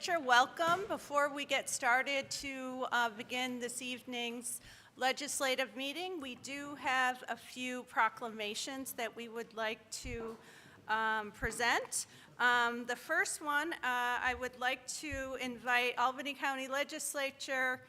Legislature, welcome. Before we get started to begin this evening's legislative meeting, we do have a few proclamations that we would like to present. The first one, I would like to invite Albany County Legislator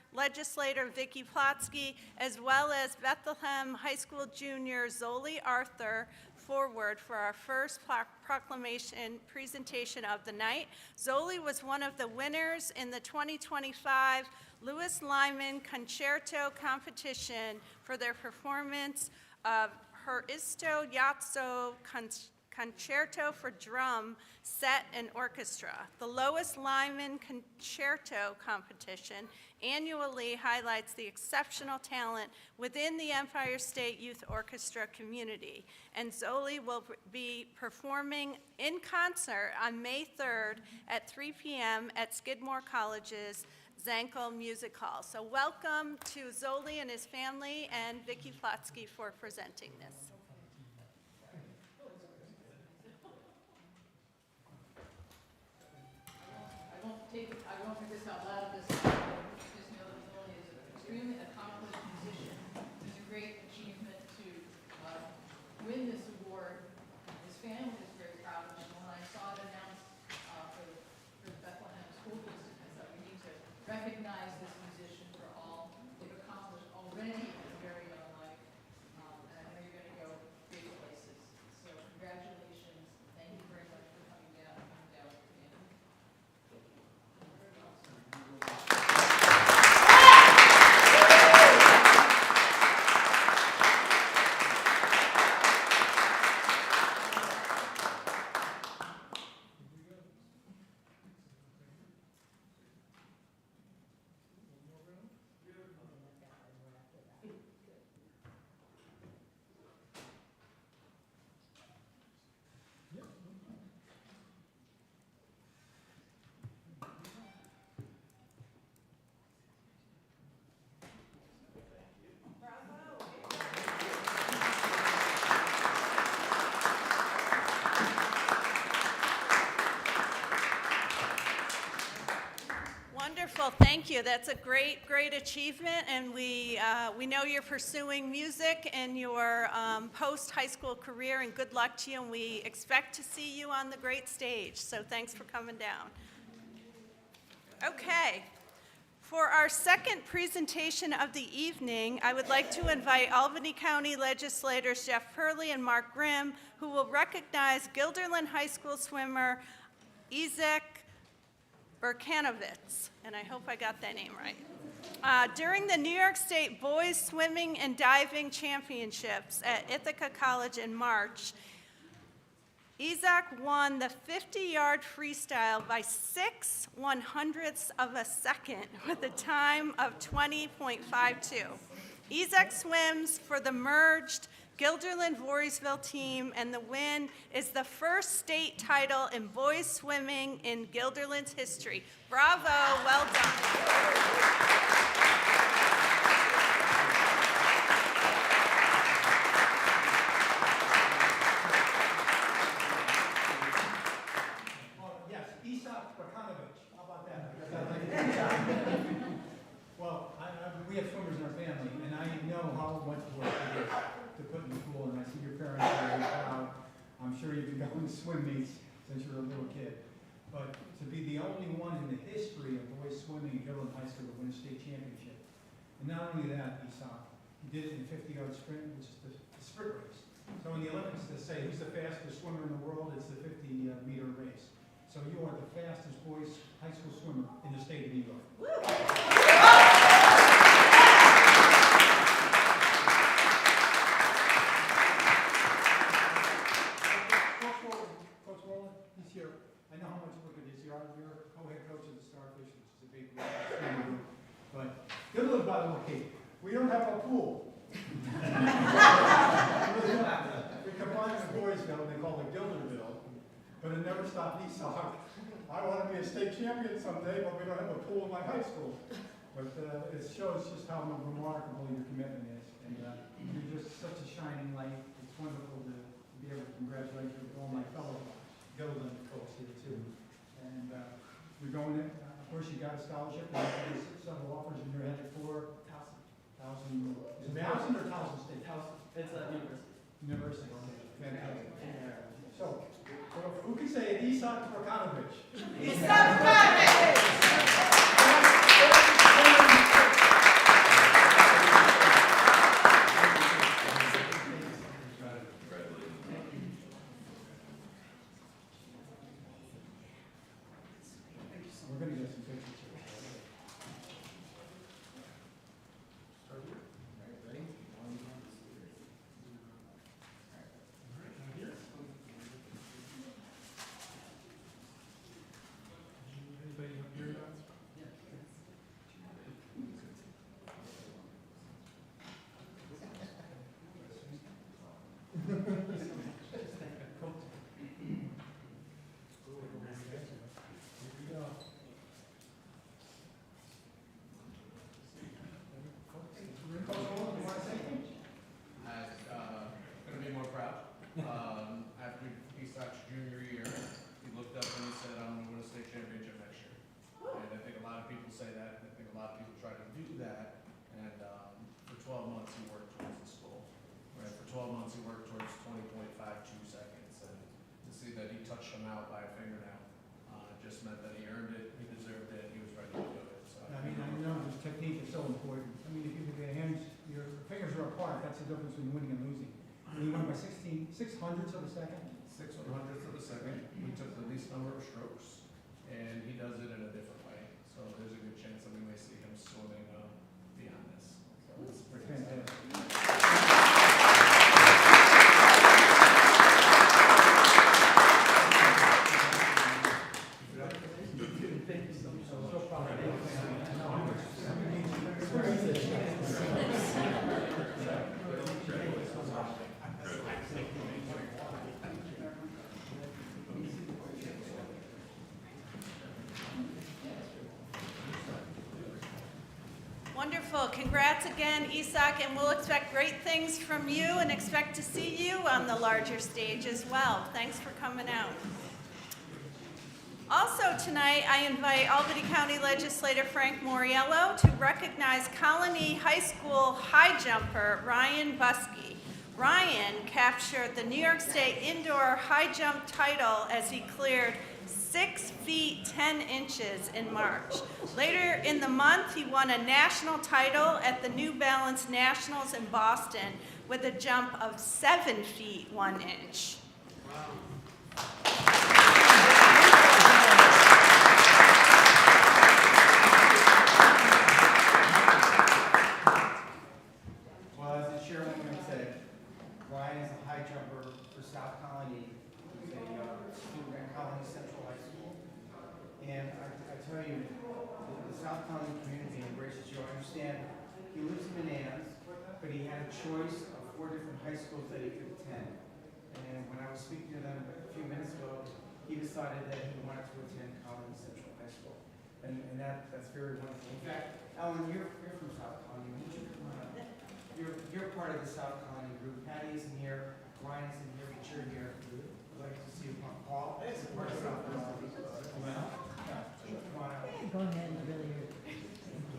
Vicki Plotsky, as well as Bethlehem High School junior Zoli Arthur, forward for our first proclamation presentation of the night. Zoli was one of the winners in the 2025 Louis Lyman Concerto competition for their performance of her Isto Yazzo Concerto for Drum, Set, and Orchestra. The Lois Lyman Concerto competition annually highlights the exceptional talent within the Empire State Youth Orchestra community, and Zoli will be performing in concert on May 3rd at 3 p.m. at Skidmore College's Zankel Music Hall. So welcome to Zoli and his family and Vicki Plotsky for presenting this. I won't read this out loud. Just know that Zoli is an extremely accomplished musician. It's a great achievement to win this award. His family is very proud of him. When I saw it announced for the Bethlehem School District, I thought we need to recognize this musician for all they've accomplished already in a very young life. And I know you're going to go big places. So congratulations. Thank you very much for coming down. Wonderful, thank you. That's a great achievement, and we know you're pursuing music in your post-high school career, and good luck to you, and we expect to see you on the great stage, so thanks for coming down. Okay, for our second presentation of the evening, I would like to invite Albany County legislators Jeff Purley and Mark Grimm, who will recognize Guilderland High School swimmer Izek Berkanovitz, and I hope I got that name right. During the New York State Boys Swimming and Diving Championships at Ithaca College in March, Izak won the 50-yard freestyle by 6/100ths of a second with a time of 20.52. Izak swims for the merged Guilderland-Voorheesville team, and the win is the first state title in boys swimming in Guilderland's history. Bravo, well done. Yes, Isak Berkanovitz. How about that? Well, we have swimmers in our family, and I know how much work it is to put in the pool, and I see your parents are very proud. I'm sure you've been going to swim meets since you were a little kid. But to be the only one in the history of boys swimming at Guilderland High School to win a state championship. And not only that, Isak, he did it in the 50-yard sprint, which is the sprint race. So in the Olympics, they say who's the fastest swimmer in the world, it's the 50-meter race. So you are the fastest boys high school swimmer in the state of New York. Woo! I know how much work it is. You're co-head coach of the Starfish, which is a big group. But Guilderland, by the way, we don't have a pool. We combined with Voorheesville, and they call it Guilderville, but it never stopped Isak. I want to be a state champion someday, but we don't have a pool in my high school. But it shows just how remarkable your commitment is, and you're just such a shining light. It's wonderful to be able to congratulate you with all my fellow Guilderland folks here too. And You're going in, of course, you got a scholarship, and there's several offers, and you're headed for Towson, is it Towson or Towson State? It's a university. University, okay, fantastic. So, who can say Isak Prokanovic? We're going to get some pictures here. Start here. All right, ready? Anybody up here? Couldn't be more proud. After Isak's junior year, he looked up and he said, "I'm going to win a state championship next year." And I think a lot of people say that. I think a lot of people try to do that. And for 12 months, he worked towards the goal. Right? For 12 months, he worked towards 20.52 seconds. And to see that he touched him out by a fingernail just meant that he earned it, he deserved it, he was ready to do it. So. I mean, I know this technique is so important. I mean, if your hands, your fingers are apart, that's the difference between winning and losing. And he won by 6/600ths of a second. 6/100ths of a second. He took the least number of strokes, and he does it in a different way. So there's a good chance that we may see him swimming beyond this. So it's pretty exciting. Fantastic. Thank you so much. So proud of you. Wonderful. Congrats again, Isak, and we'll expect great things from you and expect to see you on the larger stage as well. Thanks for coming out. Also tonight, I invite Albany County Legislator Frank Moriello to recognize Colony High School high jumper Ryan Buskey. Ryan captured the New York State indoor high jump title as he cleared 6 feet 10 inches in March. Later in the month, he won a national title at the New Balance Nationals in Boston with a jump of 7 feet 1 inch. Well, as the chairwoman said, Ryan is a high jumper for South Colony. He's a student at Colony Central High School. And I tell you, the South Colony community embraces you. I understand he lives in Manans, but he had a choice of 4 different high schools that he could attend. And when I was speaking to them a few minutes ago, he decided that he wanted to attend Colony Central High School. And that's very wonderful. In fact, Alan, you're from South Colony. Why don't you come on up? You're part of the South Colony group. Patty isn't here. Ryan isn't here, but you're here. I'd like to see you come. Paul is part of South Colony. Come on up. Come on up. Go ahead, really.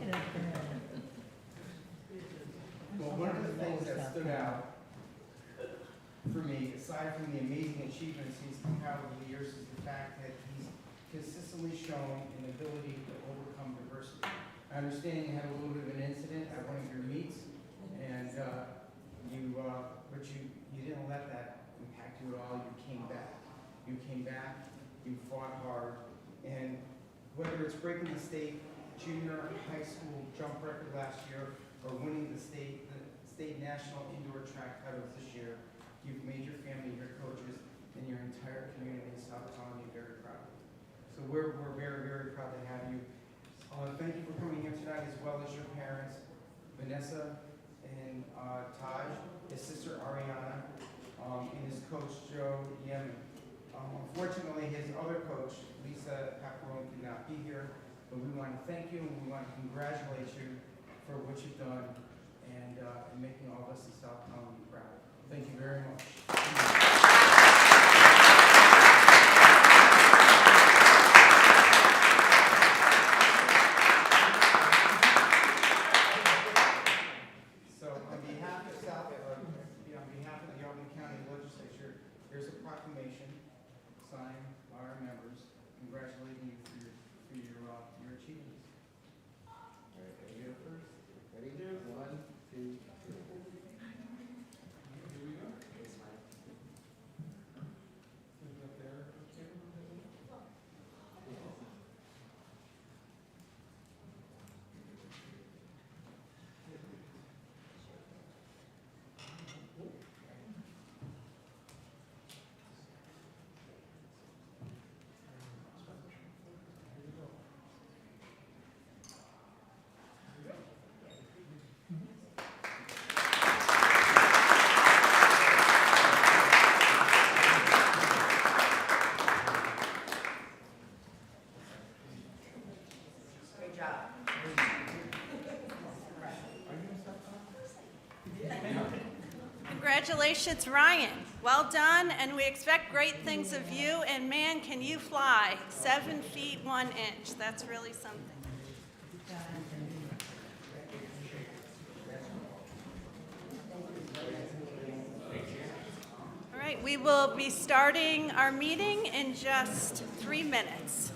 Get up there. Well, one of the things that stood out for me, aside from the amazing achievements he's had over the years, is the fact that he's consistently shown an ability to overcome diversity. I understand you had a little bit of an incident at one of your meets, and but you didn't let that impact you at all. You came back. You came back. You fought hard, and whether it's breaking the state junior high school jump record last year or winning the state national indoor track titles this year, you've made your family, your coaches, and your entire community in South Colony very proud. So we're very, very proud to have you. Thank you for coming here tonight, as well as your parents, Vanessa and Taj, his sister Ariana, and his coach Joe Yemen. Unfortunately, his other coach, Lisa Paparone, could not be here, but we want to thank you and we want to congratulate you for what you've done and making all of us in South Colony proud. Thank you very much. job. Congratulations, Ryan. Well done, and we expect great things of you. And man, can you fly 7 feet 1 inch? That's really something. All right, we will be starting our meeting in just 3 minutes.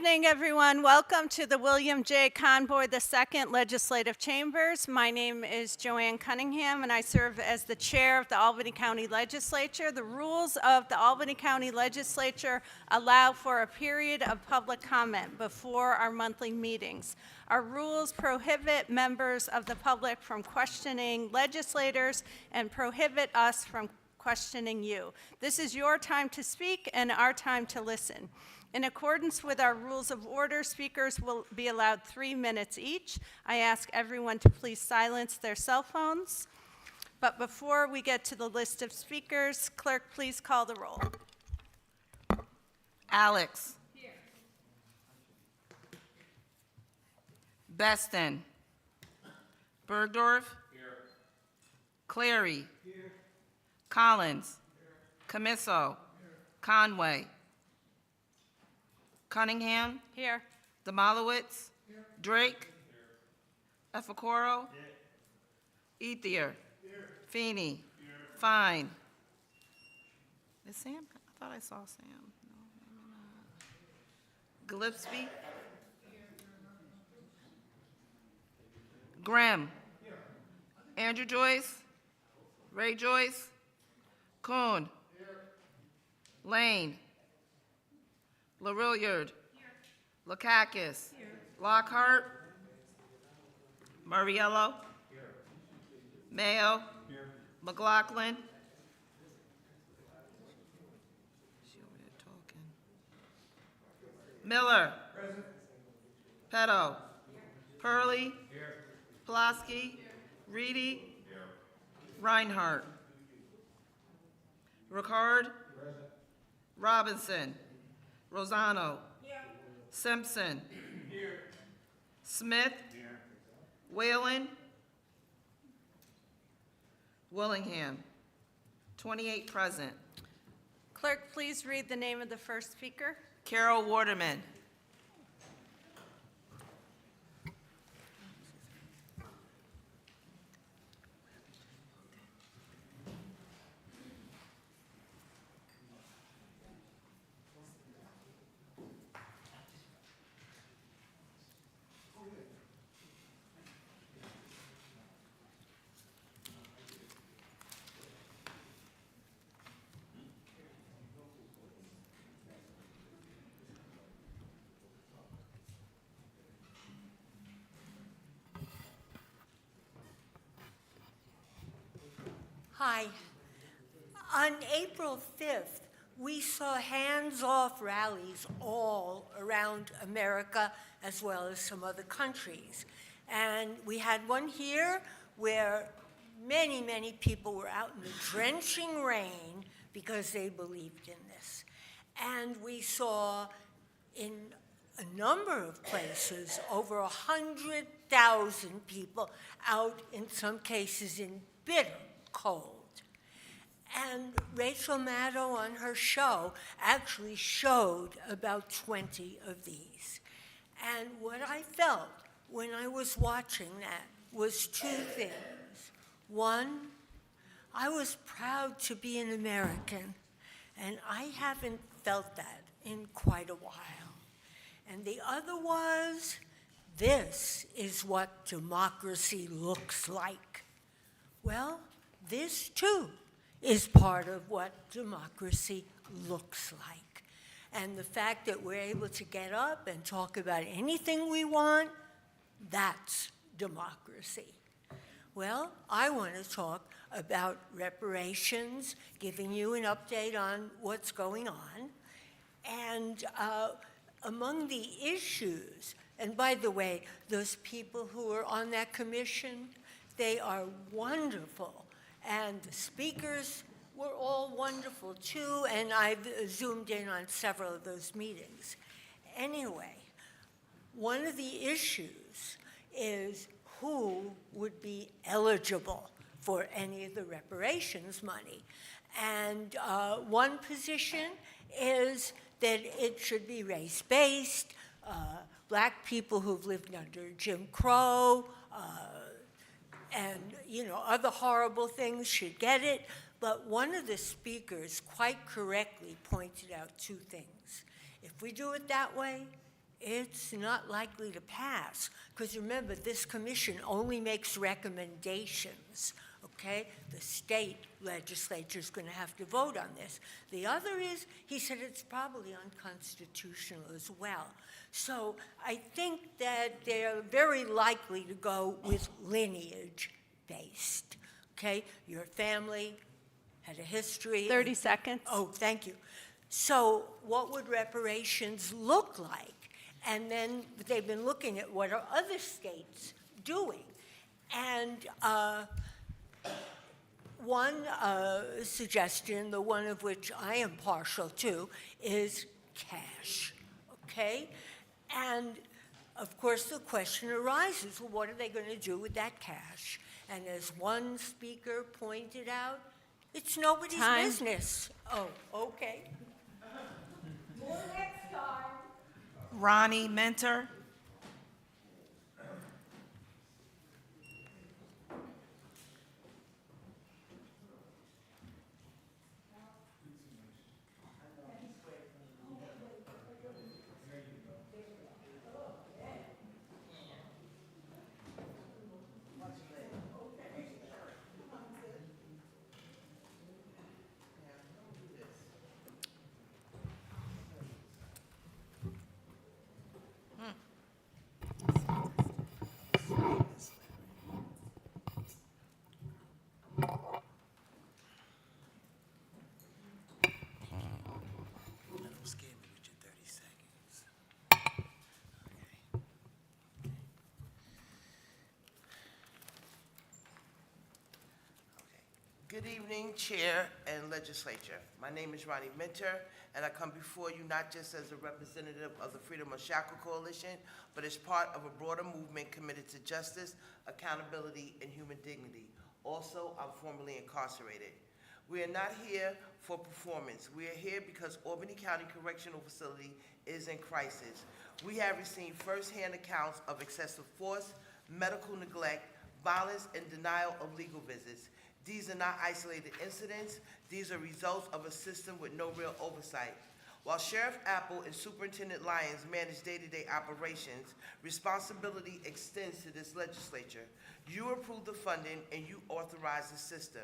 evening, everyone. Welcome to the William J. Conboy II Legislative Chambers. My name is Joanne Cunningham, and I serve as the chair of the Albany County Legislature. The rules of the Albany County Legislature allow for a period of public comment before our monthly meetings. Our rules prohibit members of the public from questioning legislators and prohibit us from questioning you. This is your time to speak and our time to listen. In accordance with our rules of order, speakers will be allowed 3 minutes each. I ask everyone to please silence their cell phones. But before we get to the list of speakers, clerk, please call the roll. Alex. Here. Beston. Bergdorf. Here. Clary. Here. Collins. Here. Camiso. Here. Conway. Cunningham. Here. Demolowitz. Here. Drake. Here. Efacoro. Here. Ethier. Here. Feeney. Here. Fine. Is Sam? I thought I saw Sam. No, maybe not. Gillespie. Grimm. Here. Andrew Joyce. Ray Joyce. Kuhn. Here. Lane. LaRilliard. Lakakis. Lockhart. Murriello. Mayo. McLaughlin. She over there talking. Miller. Present. Petto. Hurley. Pulaski. Reedy. Reinhardt. Ricard. Robinson. Rosano. Here. Simpson. Here. Smith. Here. Whalen. Willingham. 28 present. Clerk, please read the name of the first speaker. Carol Waterman. Hi. On April 5th, we saw hands-off rallies all around America as well as some other countries. And we had one here where many, many people were out in the drenching rain because they believed in this. And we saw in a number of places over 100,000 people out, in some cases in bitter cold. And Rachel Maddow on her show actually showed about 20 of these. And what I felt when I was watching that was two things. One, I was proud to be an American, and I haven't felt that in quite a while. And the other was, this is what democracy looks like. Well, this too is part of what democracy looks like. And the fact that we're able to get up and talk about anything we want, that's democracy. Well, I want to talk about reparations, giving you an update on what's going on. And among the issues, and by the way, those people who are on that commission, they are wonderful. And the speakers were all wonderful too, and I've zoomed in on several of those meetings. Anyway, one of the issues is who would be eligible for any of the reparations money. And one position is that it should be race-based. Black people who've lived under Jim Crow, and other horrible things should get it. But one of the speakers quite correctly pointed out two things. If we do it that way, it's not likely to pass. Because remember, this commission only makes recommendations, okay? The state legislature is going to have to vote on this. The other is, he said it's probably unconstitutional as well. So I think that they're very likely to go with lineage-based, okay? Your family had a history. 30 seconds. Oh, thank you. So what would reparations look like? And then they've been looking at what are other states doing. And one suggestion, the one of which I am partial to, is cash, okay? And of course, the question arises, well, what are they going to do with that cash? And as one speaker pointed out, it's nobody's Time. business. Oh, okay. More next time. Ronnie Mentor. Good evening, Chair and Legislature. My name is Ronnie Minter, and I come before you not just as a representative of the Freedom of Shackle Coalition, but as part of a broader movement committed to justice, accountability, and human dignity. Also, I'm formerly incarcerated. We are not here for performance. We are here because Albany County Correctional Facility is in crisis. We have received firsthand accounts of excessive force, medical neglect, violence, and denial of legal visits. These are not isolated incidents. These are results of a system with no real oversight. While Sheriff Apple and Superintendent Lyons manage day-to-day operations, responsibility extends to this legislature. You approve the funding and you authorize the system.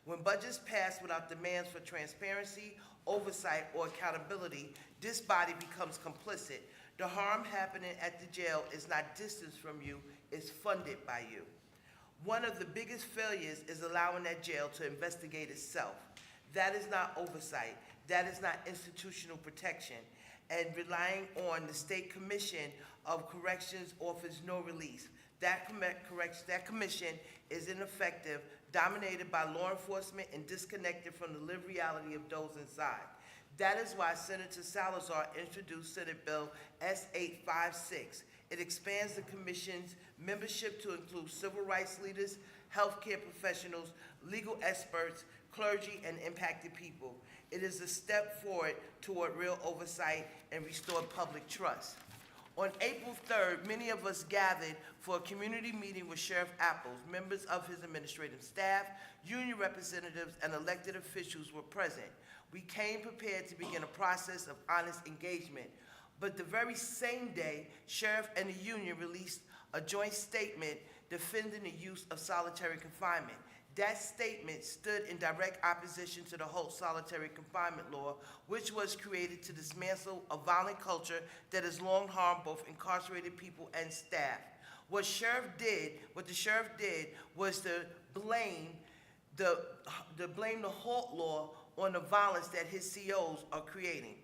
When budgets pass without demands for transparency, oversight, or accountability, this body becomes complicit. The harm happening at the jail is not distanced from you, it's funded by you. One of the biggest failures is allowing that jail to investigate itself. That is not oversight. That is not institutional protection. And relying on the State Commission of Corrections offers no release. That commission is ineffective, dominated by law enforcement, and disconnected from the lived reality of those inside. That is why Senator Salazar introduced Senate Bill S-856. It expands the Commission's membership to include civil rights leaders, healthcare professionals, legal experts, clergy, and impacted people. It is a step forward toward real oversight and restored public trust. On April 3rd, many of us gathered for a community meeting with Sheriff Apples. Members of his administrative staff, union representatives, and elected officials were present. We came prepared to begin a process of honest engagement. But the very same day, Sheriff and the union released a joint statement defending the use of solitary confinement. That statement stood in direct opposition to the whole solitary confinement law, which was created to dismantle a violent culture that has long harmed both incarcerated people and staff. What the sheriff did was to blame the halt law on the violence that his COs are creating.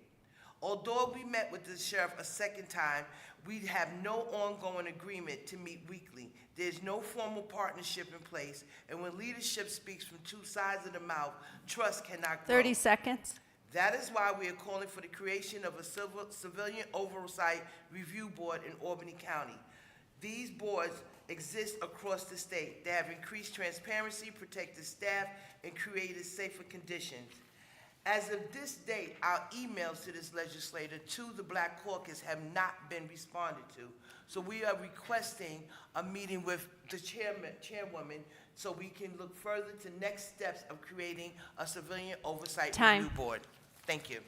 Although we met with the sheriff a second time, we have no ongoing agreement to meet weekly. There's no formal partnership in place, and when leadership speaks from two sides of the mouth, trust cannot grow. 30 seconds. That is why we are calling for the creation of a civilian oversight review board in Albany County. These boards exist across the state. They have increased transparency, protected staff, and created safer conditions. As of this date, our emails to this legislator to the Black Caucus have not been responded to. So we are requesting a meeting with the chairwoman so we can look further to next steps of creating a civilian oversight Time. review board. Thank you.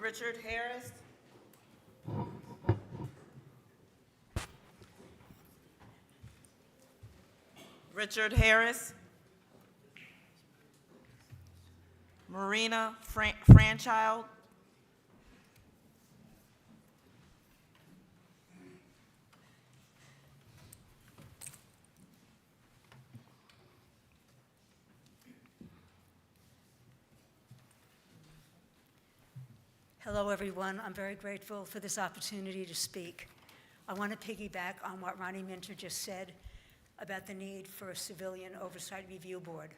Richard Harris. Richard Harris. Marina Franchild. Hello, everyone. I'm very grateful for this opportunity to speak. I want to piggyback on what Ronnie Minter just said about the need for a civilian oversight review board.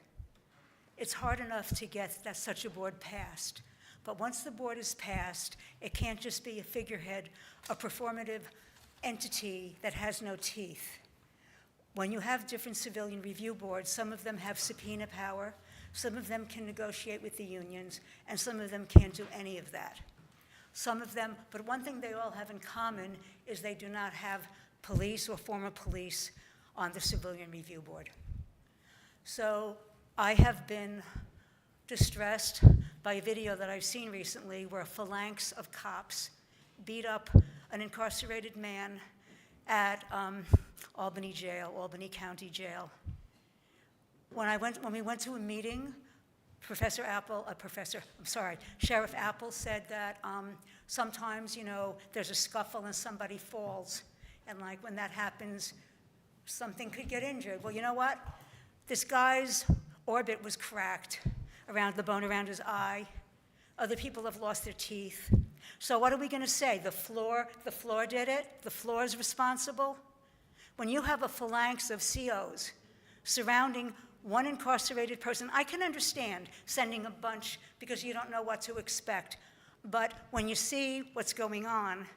It's hard enough to get such a board passed, but once the board is passed, it can't just be a figurehead, a performative entity that has no teeth. When you have different civilian review boards, some of them have subpoena power, some of them can negotiate with the unions, and some of them can't do any of that. Some of them, but one thing they all have in common is they do not have police or former police on the civilian review board. So I have been distressed by a video that I've seen recently where a phalanx of cops beat up an incarcerated man at Albany Jail, Albany County Jail. When we went to a meeting, Sheriff Apple said that sometimes, there's a scuffle and somebody falls, and like when that happens, something could get injured. Well, you know what? This guy's orbit was cracked around the bone around his eye. Other people have lost their teeth. So what are we going to say? The floor did it? The floor is responsible? When you have a phalanx of COs surrounding one incarcerated person, I can understand sending a bunch because you don't know what to expect. But when you see what's going on,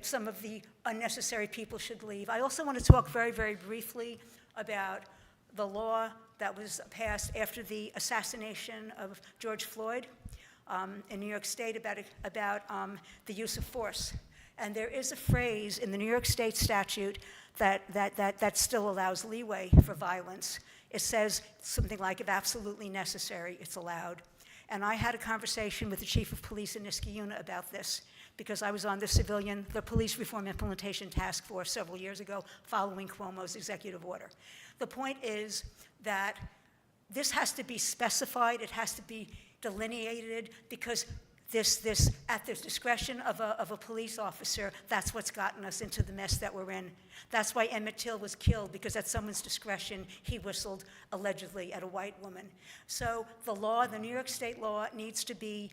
some of the unnecessary people should leave. I also want to talk very, very briefly about the law that was passed after the assassination of George Floyd in New York State about the use of force. And there is a phrase in the New York State statute that still allows leeway for violence. It says something like, if absolutely necessary, it's allowed. And I had a conversation with the chief of police in Niskayuna about this because I was on the Police Reform Implementation Task Force several years ago following Cuomo's executive order. The point is that this has to be specified, it has to be delineated, because this at the discretion of a police officer, that's what's gotten us into the mess that we're in. That's why Emmett Till was killed, because at someone's discretion, he whistled allegedly at a white woman. So the New York State law needs to be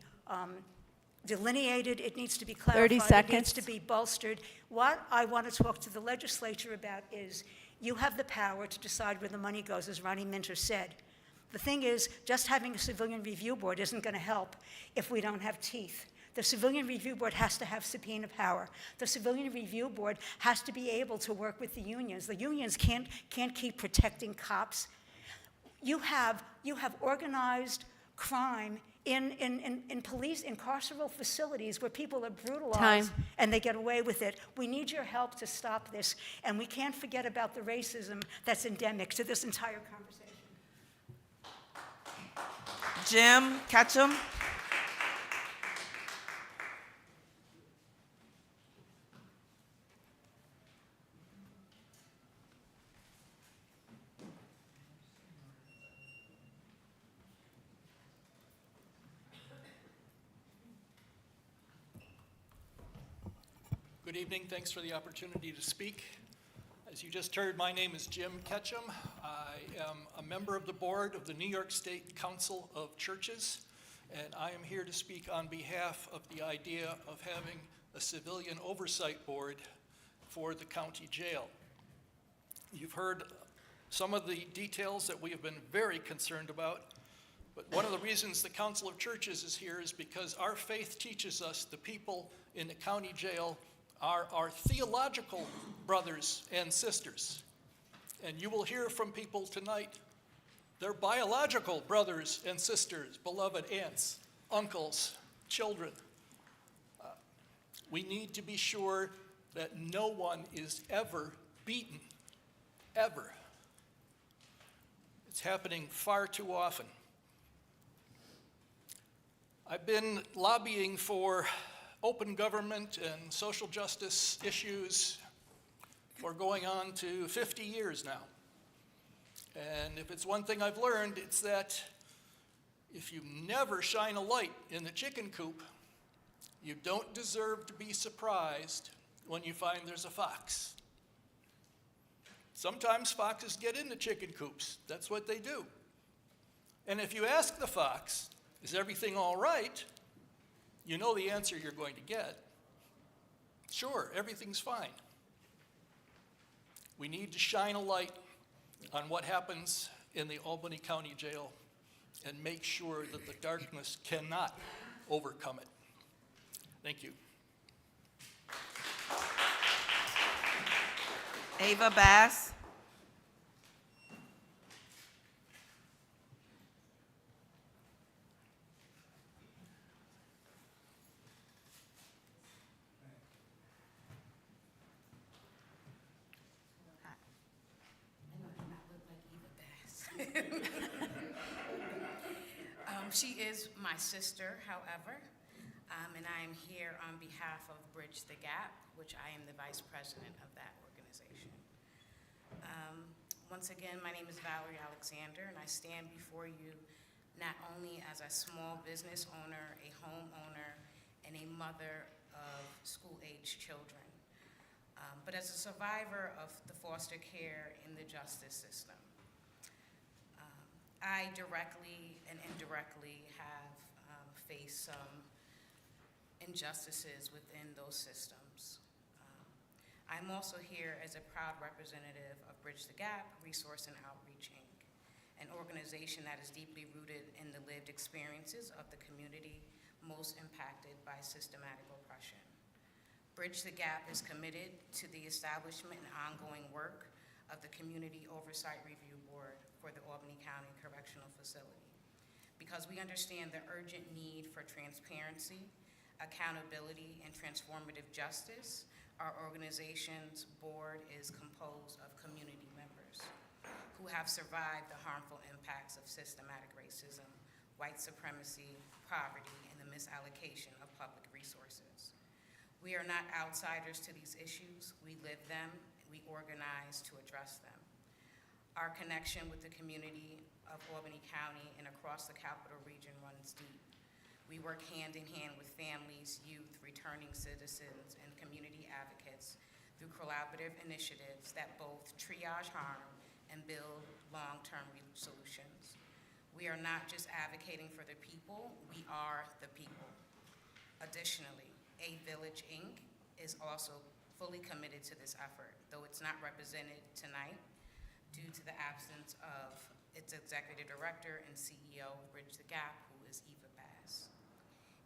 delineated, it needs to be clarified, 30 seconds. It needs to be bolstered. What I want to talk to the legislature about is, you have the power to decide where the money goes, as Ronnie Minter said. The thing is, just having a civilian review board isn't going to help if we don't have teeth. The civilian review board has to have subpoena power. The civilian review board has to be able to work with the unions. The unions can't keep protecting cops. You have organized crime in police, in carceral facilities where people are brutalized. Time. And they get away with it. We need your help to stop this, and we can't forget about the racism that's endemic to this entire conversation. Jim Ketchum. Good evening. Thanks for the opportunity to speak. As you just heard, my name is Jim Ketchum. I am a member of the board of the New York State Council of Churches, and I am here to speak on behalf of the idea of having a civilian oversight board for the county jail. You've heard some of the details that we have been very concerned about, but one of the reasons the Council of Churches is here is because our faith teaches us the people in the county jail are our theological brothers and sisters. And you will hear from people tonight, their biological brothers and sisters, beloved aunts, uncles, children. We need to be sure that no one is ever beaten, ever. It's happening far too often. I've been lobbying for open government and social justice issues for going on to 50 years now. And if it's one thing I've learned, it's that if you never shine a light in the chicken coop, you don't deserve to be surprised when you find there's a fox. Sometimes foxes get into chicken coops. That's what they do. And if you ask the fox, is everything all right? You know the answer you're going to get. Sure, everything's fine. We need to shine a light on what happens in the Albany County Jail and make sure that the darkness cannot overcome it. Thank you. Ava Bass. She is my sister, however, and I am here on behalf of Bridge the Gap, which I am the vice president of that organization. Once again, my name is Valerie Alexander, and I stand before you not only as a small business owner, a homeowner, and a mother of school-age children, but as a survivor of the foster care in the justice system. I directly and indirectly have faced some injustices within those systems. I'm also here as a proud representative of Bridge the Gap Resource and Outreach, Inc., an organization that is deeply rooted in the lived experiences of the community most impacted by systematic oppression. Bridge the Gap is committed to the establishment and ongoing work of the Community Oversight Review Board for the Albany County Correctional Facility, because we understand the urgent need for transparency, accountability, and transformative justice. Our organization's board is composed of community members who have survived the harmful impacts of systematic racism, white supremacy, poverty, and the misallocation of public resources. We are not outsiders to these issues. We live them, we organize to address them. Our connection with the community of Albany County and across the Capital Region runs deep. We work hand in hand with families, youth, returning citizens, and community advocates through collaborative initiatives that both triage harm and build long-term solutions. We are not just advocating for the people, we are the people. Additionally, A Village, Inc. is also fully committed to this effort, though it's not represented tonight due to the absence of its executive director and CEO of Bridge the Gap, who is Eva Bass.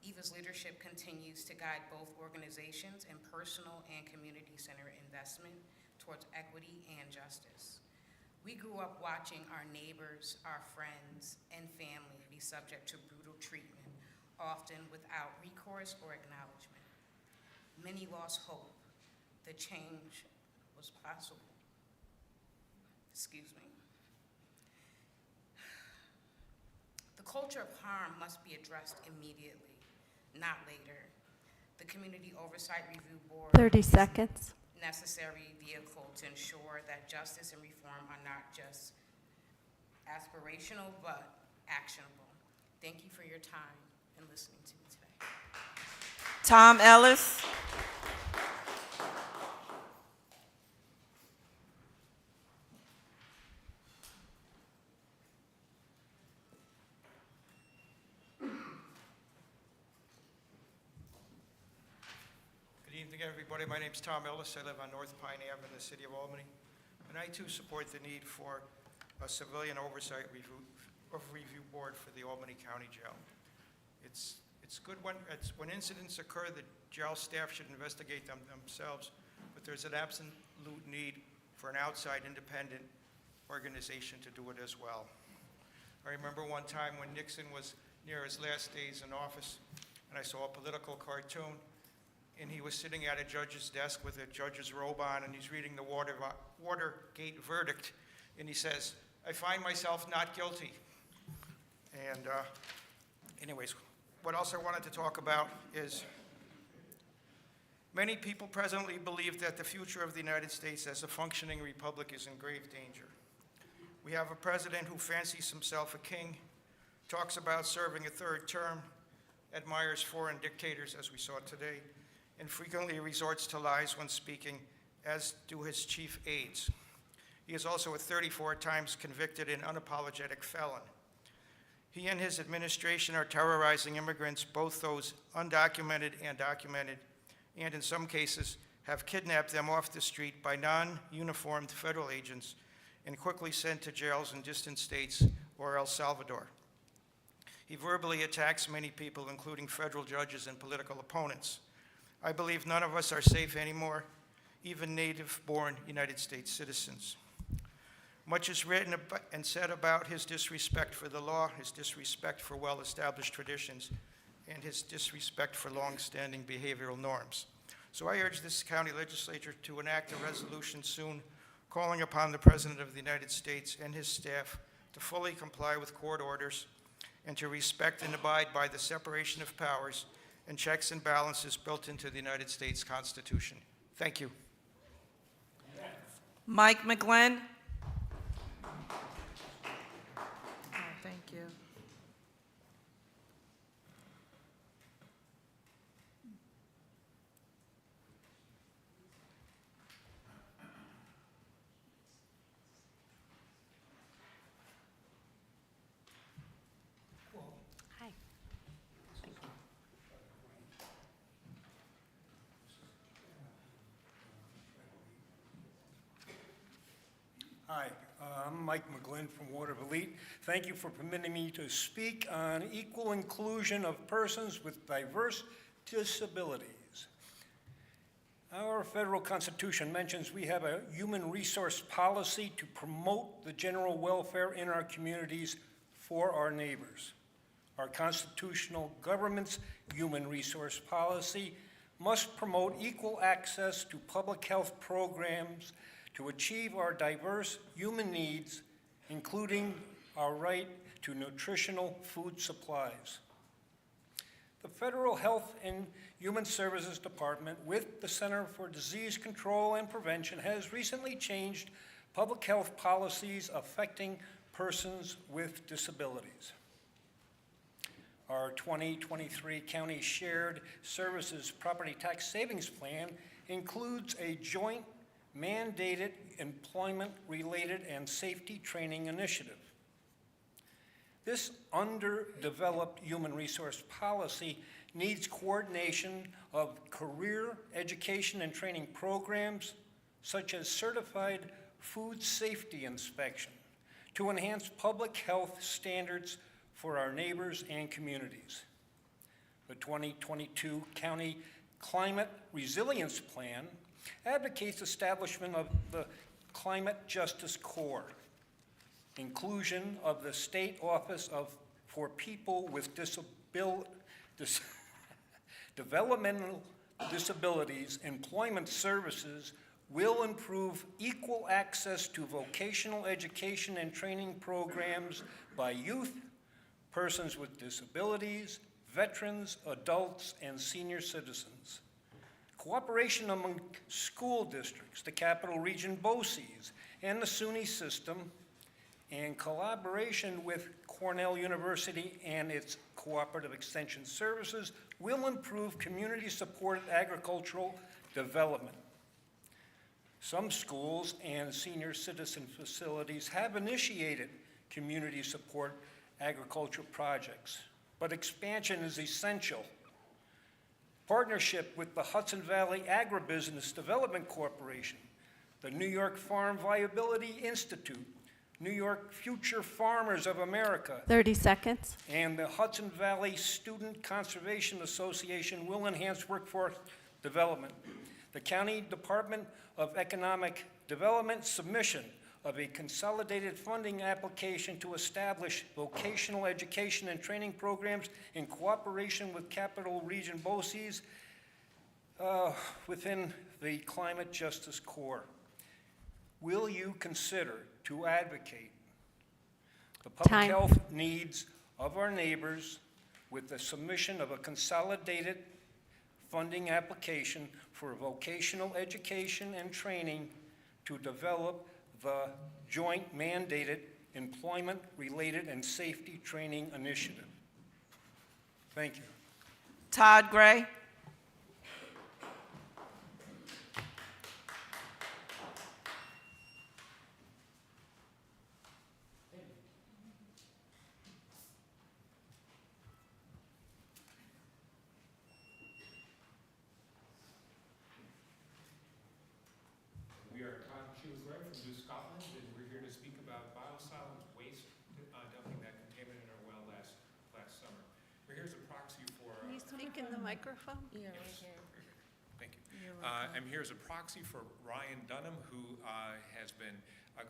Eva's leadership continues to guide both organizations in personal and community-centered investment towards equity and justice. We grew up watching our neighbors, our friends, and family be subject to brutal treatment, often without recourse or acknowledgement. Many lost hope that change was possible. Excuse me. The culture of harm must be addressed immediately, not later. The Community Oversight Review Board 30 seconds. necessary vehicle to ensure that justice and reform are not just aspirational, but actionable. Thank you for your time and listening to me today. Tom Ellis. Good evening, everybody. My name's Tom Ellis. I live on North Pine Ave in the city of Albany. And I, too, support the need for a civilian oversight review board for the Albany County Jail. It's good when incidents occur, the jail staff should investigate them themselves, but there's an absolute need for an outside independent organization to do it as well. I remember one time when Nixon was near his last days in office, and I saw a political cartoon, and he was sitting at a judge's desk with a judge's robe on, and he's reading the Watergate verdict, and he says, "I find myself not guilty." And anyways, what else I wanted to talk about is many people presently believe that the future of the United States as a functioning republic is in grave danger. We have a president who fancies himself a king, talks about serving a third term, admires foreign dictators, as we saw today, and frequently resorts to lies when speaking, as do his chief aides. He is also a 34 times convicted and unapologetic felon. He and his administration are terrorizing immigrants, both those undocumented and documented, and in some cases have kidnapped them off the street by non-uniformed federal agents and quickly sent to jails in distant states or El Salvador. He verbally attacks many people, including federal judges and political opponents. I believe none of us are safe anymore, even native-born United States citizens. Much is written and said about his disrespect for the law, his disrespect for well-established traditions, and his disrespect for long-standing behavioral norms. So I urge this county legislature to enact a resolution soon calling upon the President of the United States and his staff to fully comply with court orders and to respect and abide by the separation of powers and checks and balances built into the United States Constitution. Thank you. Mike McGlynn. Thank you. Hi. Hi, I'm Mike McGlynn from Water of Elite. Thank you for permitting me to speak on equal inclusion of persons with diverse disabilities. Our federal constitution mentions we have a human resource policy to promote the general welfare in our communities for our neighbors. Our constitutional government's human resource policy must promote equal access to public health programs to achieve our diverse human needs, including our right to nutritional food supplies. The Federal Health and Human Services Department, with the Center for Disease Control and Prevention, has recently changed public health policies affecting persons with disabilities. Our 2023 County Shared Services Property Tax Savings Plan includes a joint mandated employment-related and safety training initiative. This underdeveloped human resource policy needs coordination of career education and training programs, such as certified food safety inspection, to enhance public health standards for our neighbors and communities. The 2022 County Climate Resilience Plan advocates establishment of the Climate Justice Corps, inclusion of the State Office for People with Developmental Disabilities Employment Services will improve equal access to vocational education and training programs by youth, persons with disabilities, veterans, adults, and senior citizens. Cooperation among school districts, the Capital Region BOCES, and the SUNY system, and collaboration with Cornell University and its cooperative extension services will improve community-supported agricultural development. Some schools and senior citizen facilities have initiated community support agriculture projects, but expansion is essential. Partnership with the Hudson Valley Agribusiness Development Corporation, the New York Farm Viability Institute, New York Future Farmers of America, 30 seconds. and the Hudson Valley Student Conservation Association will enhance workforce development. The County Department of Economic Development submission of a consolidated funding application to establish vocational education and training programs in cooperation with Capital Region BOCES within the Climate Justice Corps. Will you consider to advocate the public Time. health needs of our neighbors with the submission of a consolidated funding application for vocational education and training to develop the joint mandated employment-related and safety training initiative. Thank you. Todd Gray. We are Todd Gray from New Scotland, and we're here to speak about biosolids waste dumping that contaminated our well last summer. We're here as a proxy for. Can you speak in the microphone? Yes. Thank you. I'm here as a proxy for Ryan Dunham, who has been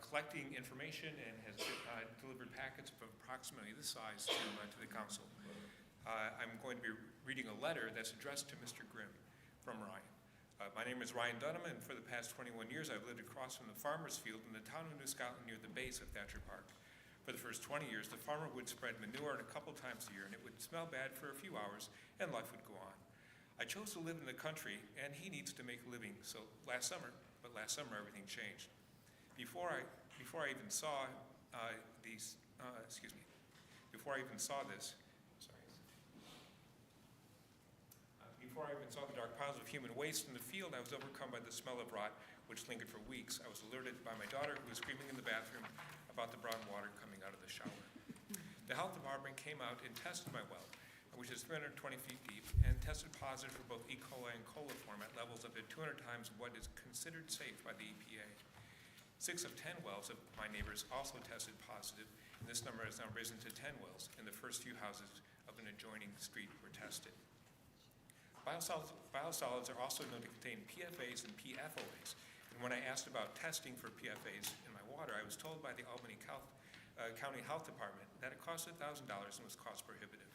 collecting information and has delivered packets of approximately this size to the council. I'm going to be reading a letter that's addressed to Mr. Grimm from Ryan. My name is Ryan Dunham, and for the past 21 years, I've lived across from the farmer's field in the town of New Scotland near the base of Thatcher Park. For the first 20 years, the farmer would spread manure a couple times a year, and it would smell bad for a few hours, and life would go on. I chose to live in the country, and he needs to make a living. So last summer everything changed. Before I even saw Before I even saw the dark piles of human waste in the field, I was overcome by the smell of rot, which lingered for weeks. I was alerted by my daughter, who was screaming in the bathroom about the brown water coming out of the shower. The health department came out and tested my well, which is 320 feet deep, and tested positive for both E. coli and coliform at levels up to 200 times what is considered safe by the EPA. 6 of 10 wells of my neighbors also tested positive, and this number has now risen to 10 wells, and the first few houses of an adjoining street were tested. Biosolids are also known to contain PFAs and PFOAs, and when I asked about testing for PFAs in my water, I was told by the Albany County Health Department that it cost $1,000 and was cost prohibitive.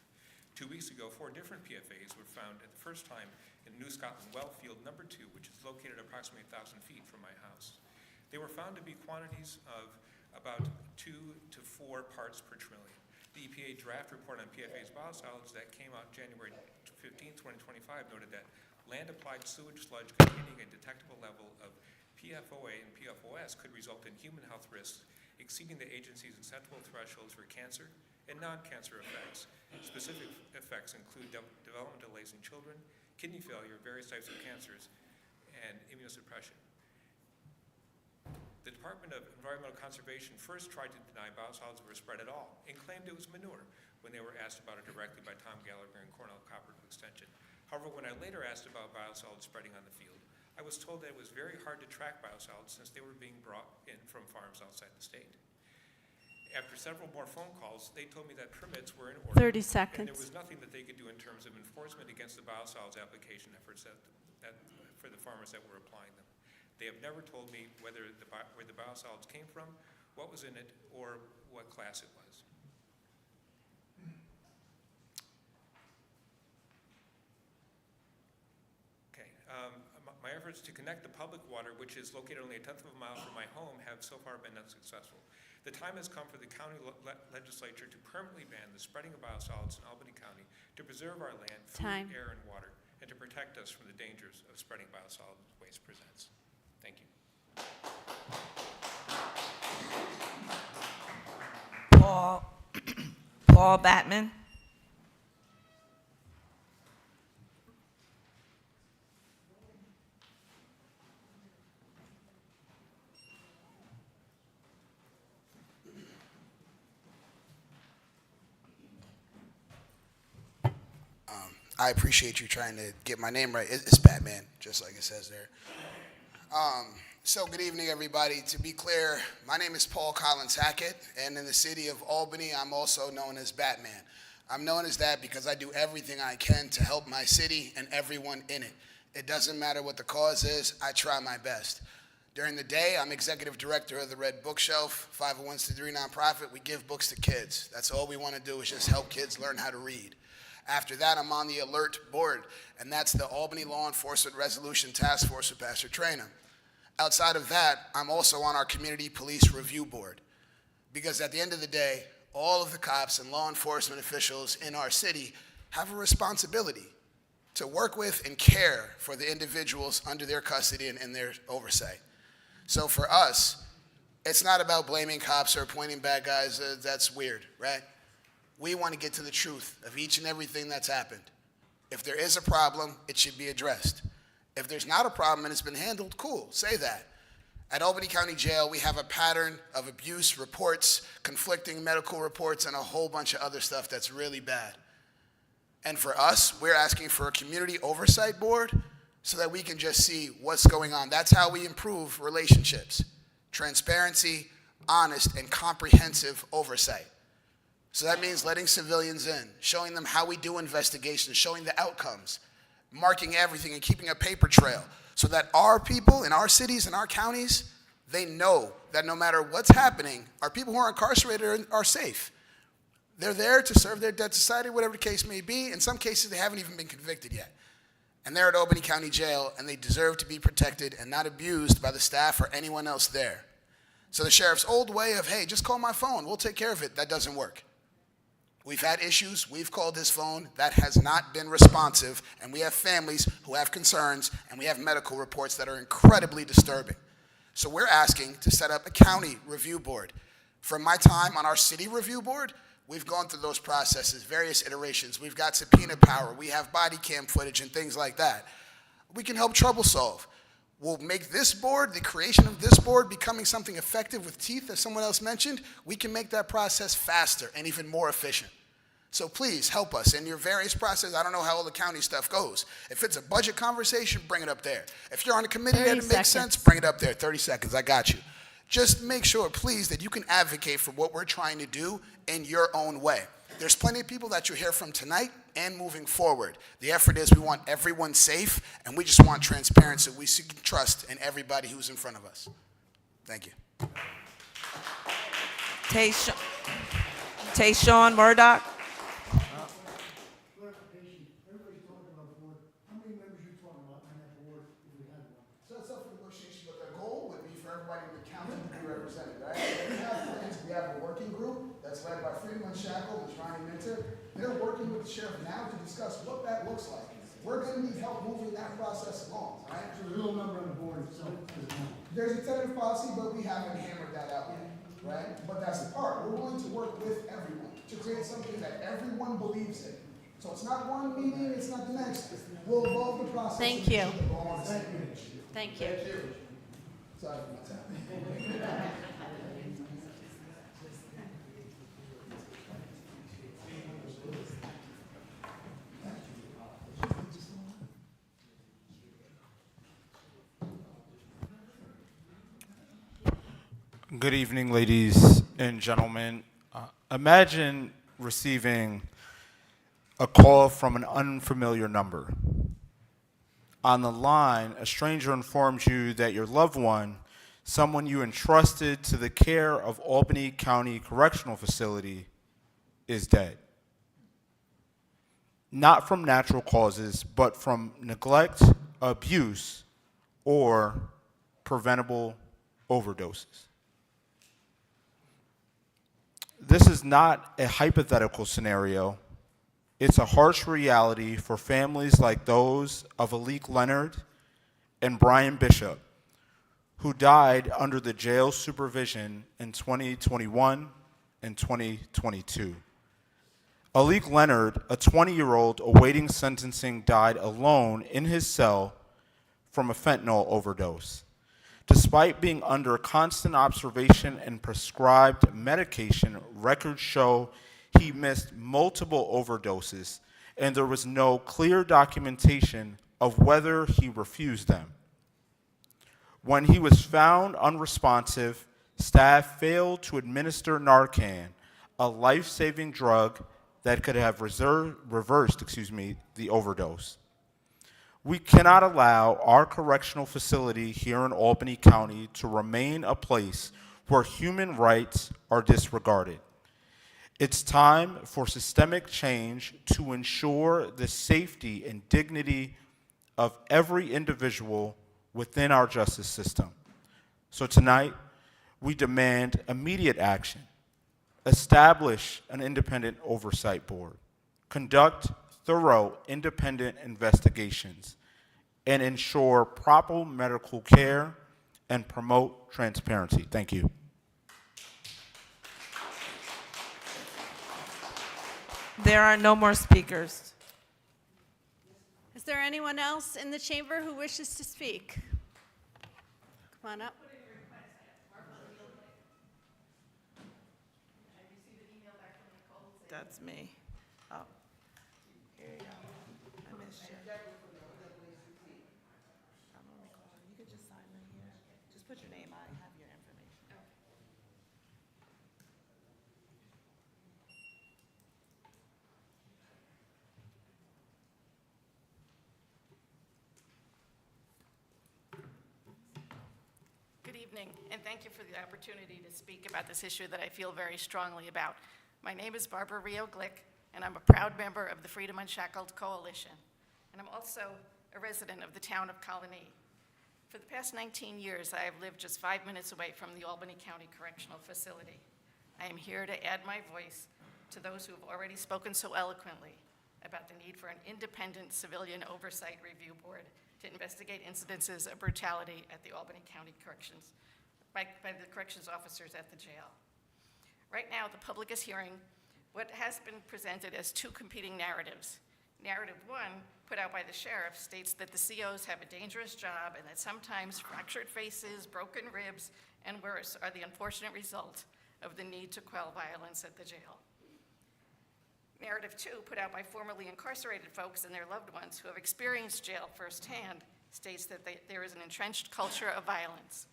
2 weeks ago, 4 different PFAs were found at the first time in New Scotland well field number 2, which is located approximately 1,000 feet from my house. They were found to be quantities of about 2 to 4 parts per trillion. The EPA draft report on PFAS biosolids that came out January 15, 2025 noted that land-applied sewage sludge containing a detectable level of PFOA and PFOS could result in human health risks exceeding the agency's acceptable thresholds for cancer and non-cancer effects. Specific effects include development delays in children, kidney failure, various types of cancers, and immunosuppression. The Department of Environmental Conservation first tried to deny biosolids were spread at all and claimed it was manure when they were asked about it directly by Tom Gallagher and Cornell Cooperative Extension. However, when I later asked about biosolids spreading on the field, I was told that it was very hard to track biosolids since they were being brought in from farms outside the state. After several more phone calls, they told me that permits were in order. 30 seconds. And there was nothing that they could do in terms of enforcement against the biosolids application efforts for the farmers that were applying them. They have never told me where the biosolids came from, what was in it, or what class it was. Okay, my efforts to connect the public water, which is located only a 1/10 of a mile from my home, have so far been unsuccessful. The time has come for the county legislature to permanently ban the spreading of biosolids in Albany County to preserve our land, food, air, and water, and to protect us from the dangers of spreading biosolid waste presents. Thank you. Paul Batman. I appreciate you trying to get my name right. It's Batman, just like it says there. So good evening, everybody. To be clear, my name is Paul Collins Hackett, and in the city of Albany, I'm also known as Batman. I'm known as that because I do everything I can to help my city and everyone in it. It doesn't matter what the cause is, I try my best. During the day, I'm executive director of the Red Bookshelf, 501c3 nonprofit. We give books to kids. That's all we want to do is just help kids learn how to read. After that, I'm on the Alert Board, and that's the Albany Law Enforcement Resolution Task Force with Pastor Traynham. Outside of that, I'm also on our Community Police Review Board, because at the end of the day, all of the cops and law enforcement officials in our city have a responsibility to work with and care for the individuals under their custody and their oversight. So for us, it's not about blaming cops or pointing bad guys. That's weird, right? We want to get to the truth of each and everything that's happened. If there is a problem, it should be addressed. If there's not a problem and it's been handled, cool, say that. At Albany County Jail, we have a pattern of abuse reports, conflicting medical reports, and a whole bunch of other stuff that's really bad. And for us, we're asking for a community oversight board so that we can just see what's going on. That's how we improve relationships. Transparency, honest, and comprehensive oversight. So that means letting civilians in, showing them how we do investigations, showing the outcomes, marking everything and keeping a paper trail so that our people in our cities and our counties, they know that no matter what's happening, our people who are incarcerated are safe. They're there to serve their debt to society, whatever the case may be. In some cases, they haven't even been convicted yet. And they're at Albany County Jail, and they deserve to be protected and not abused by the staff or anyone else there. So the sheriff's old way of, hey, just call my phone, we'll take care of it, that doesn't work. We've had issues, we've called his phone, that has not been responsive, and we have families who have concerns, and we have medical reports that are incredibly disturbing. So we're asking to set up a county review board. From my time on our city review board, we've gone through those processes, various iterations. We've got subpoena power, we have body cam footage and things like that. We can help trouble solve. We'll make this board, the creation of this board, becoming something effective with teeth, as someone else mentioned. We can make that process faster and even more efficient. So please help us in your various processes. I don't know how all the county stuff goes. If it's a budget conversation, bring it up there. If you're on a committee that it makes sense, bring it up there. 30 seconds, I got you. Just make sure, please, that you can advocate for what we're trying to do in your own way. There's plenty of people that you'll hear from tonight and moving forward. The effort is we want everyone safe, and we just want transparency. We seek trust in everybody who's in front of us. Thank you. Tayshawn Murdoch. Clarification. Everybody's talking about the board. How many members are you talking about on that board if we had one? So that's up for negotiation, but the goal would be for everybody in the county to be represented, right? We have plans, we have a working group that's led by Freedom Unshackled, Ms. Ronnie Minter. They're working with the sheriff now to discuss what that looks like. We're gonna need help moving that process along, all right? So there's no number on the board itself. There's a tentative policy, but we haven't hammered that out yet, right? But that's the part. We're willing to work with everyone to create something that everyone believes in. So it's not one meeting, it's not the next. We'll evolve the process. Thank you. Thank you. Thank you. Sorry for my time. Good evening, ladies and gentlemen. Imagine receiving a call from an unfamiliar number. On the line, a stranger informs you that your loved one, someone you entrusted to the care of Albany County Correctional Facility, is dead. Not from natural causes, but from neglect, abuse, or preventable overdoses. This is not a hypothetical scenario. It's a harsh reality for families like those of Alik Leonard and Brian Bishop, who died under the jail supervision in 2021 and 2022. Alik Leonard, a 20-year-old awaiting sentencing, died alone in his cell from a fentanyl overdose. Despite being under constant observation and prescribed medication, records show he missed multiple overdoses, and there was no clear documentation of whether he refused them. When he was found unresponsive, staff failed to administer Narcan, a life-saving drug that could have reversed the overdose. We cannot allow our correctional facility here in Albany County to remain a place where human rights are disregarded. It's time for systemic change to ensure the safety and dignity of every individual within our justice system. So tonight, we demand immediate action. Establish an independent oversight board. Conduct thorough, independent investigations and ensure proper medical care and promote transparency. Thank you. There are no more speakers. Is there anyone else in the chamber who wishes to speak? Come on up. That's me. Oh, here you go. I missed you. I don't recall. You could just sign right here. Just put your name. I have your information. Good evening, and thank you for the opportunity to speak about this issue that I feel very strongly about. My name is Barbara Rio Glick, and I'm a proud member of the Freedom Unshackled Coalition. And I'm also a resident of the town of Colony. For the past 19 years, I have lived just 5 minutes away from the Albany County Correctional Facility. I am here to add my voice to those who have already spoken so eloquently about the need for an independent civilian oversight review board to investigate incidences of brutality at the Albany County Corrections, by the corrections officers at the jail. Right now, the public is hearing what has been presented as two competing narratives. Narrative one, put out by the sheriff, states that the COs have a dangerous job and that sometimes fractured faces, broken ribs, and worse are the unfortunate result of the need to quell violence at the jail. Narrative two, put out by formerly incarcerated folks and their loved ones who have experienced jail firsthand, states that there is an entrenched culture of violence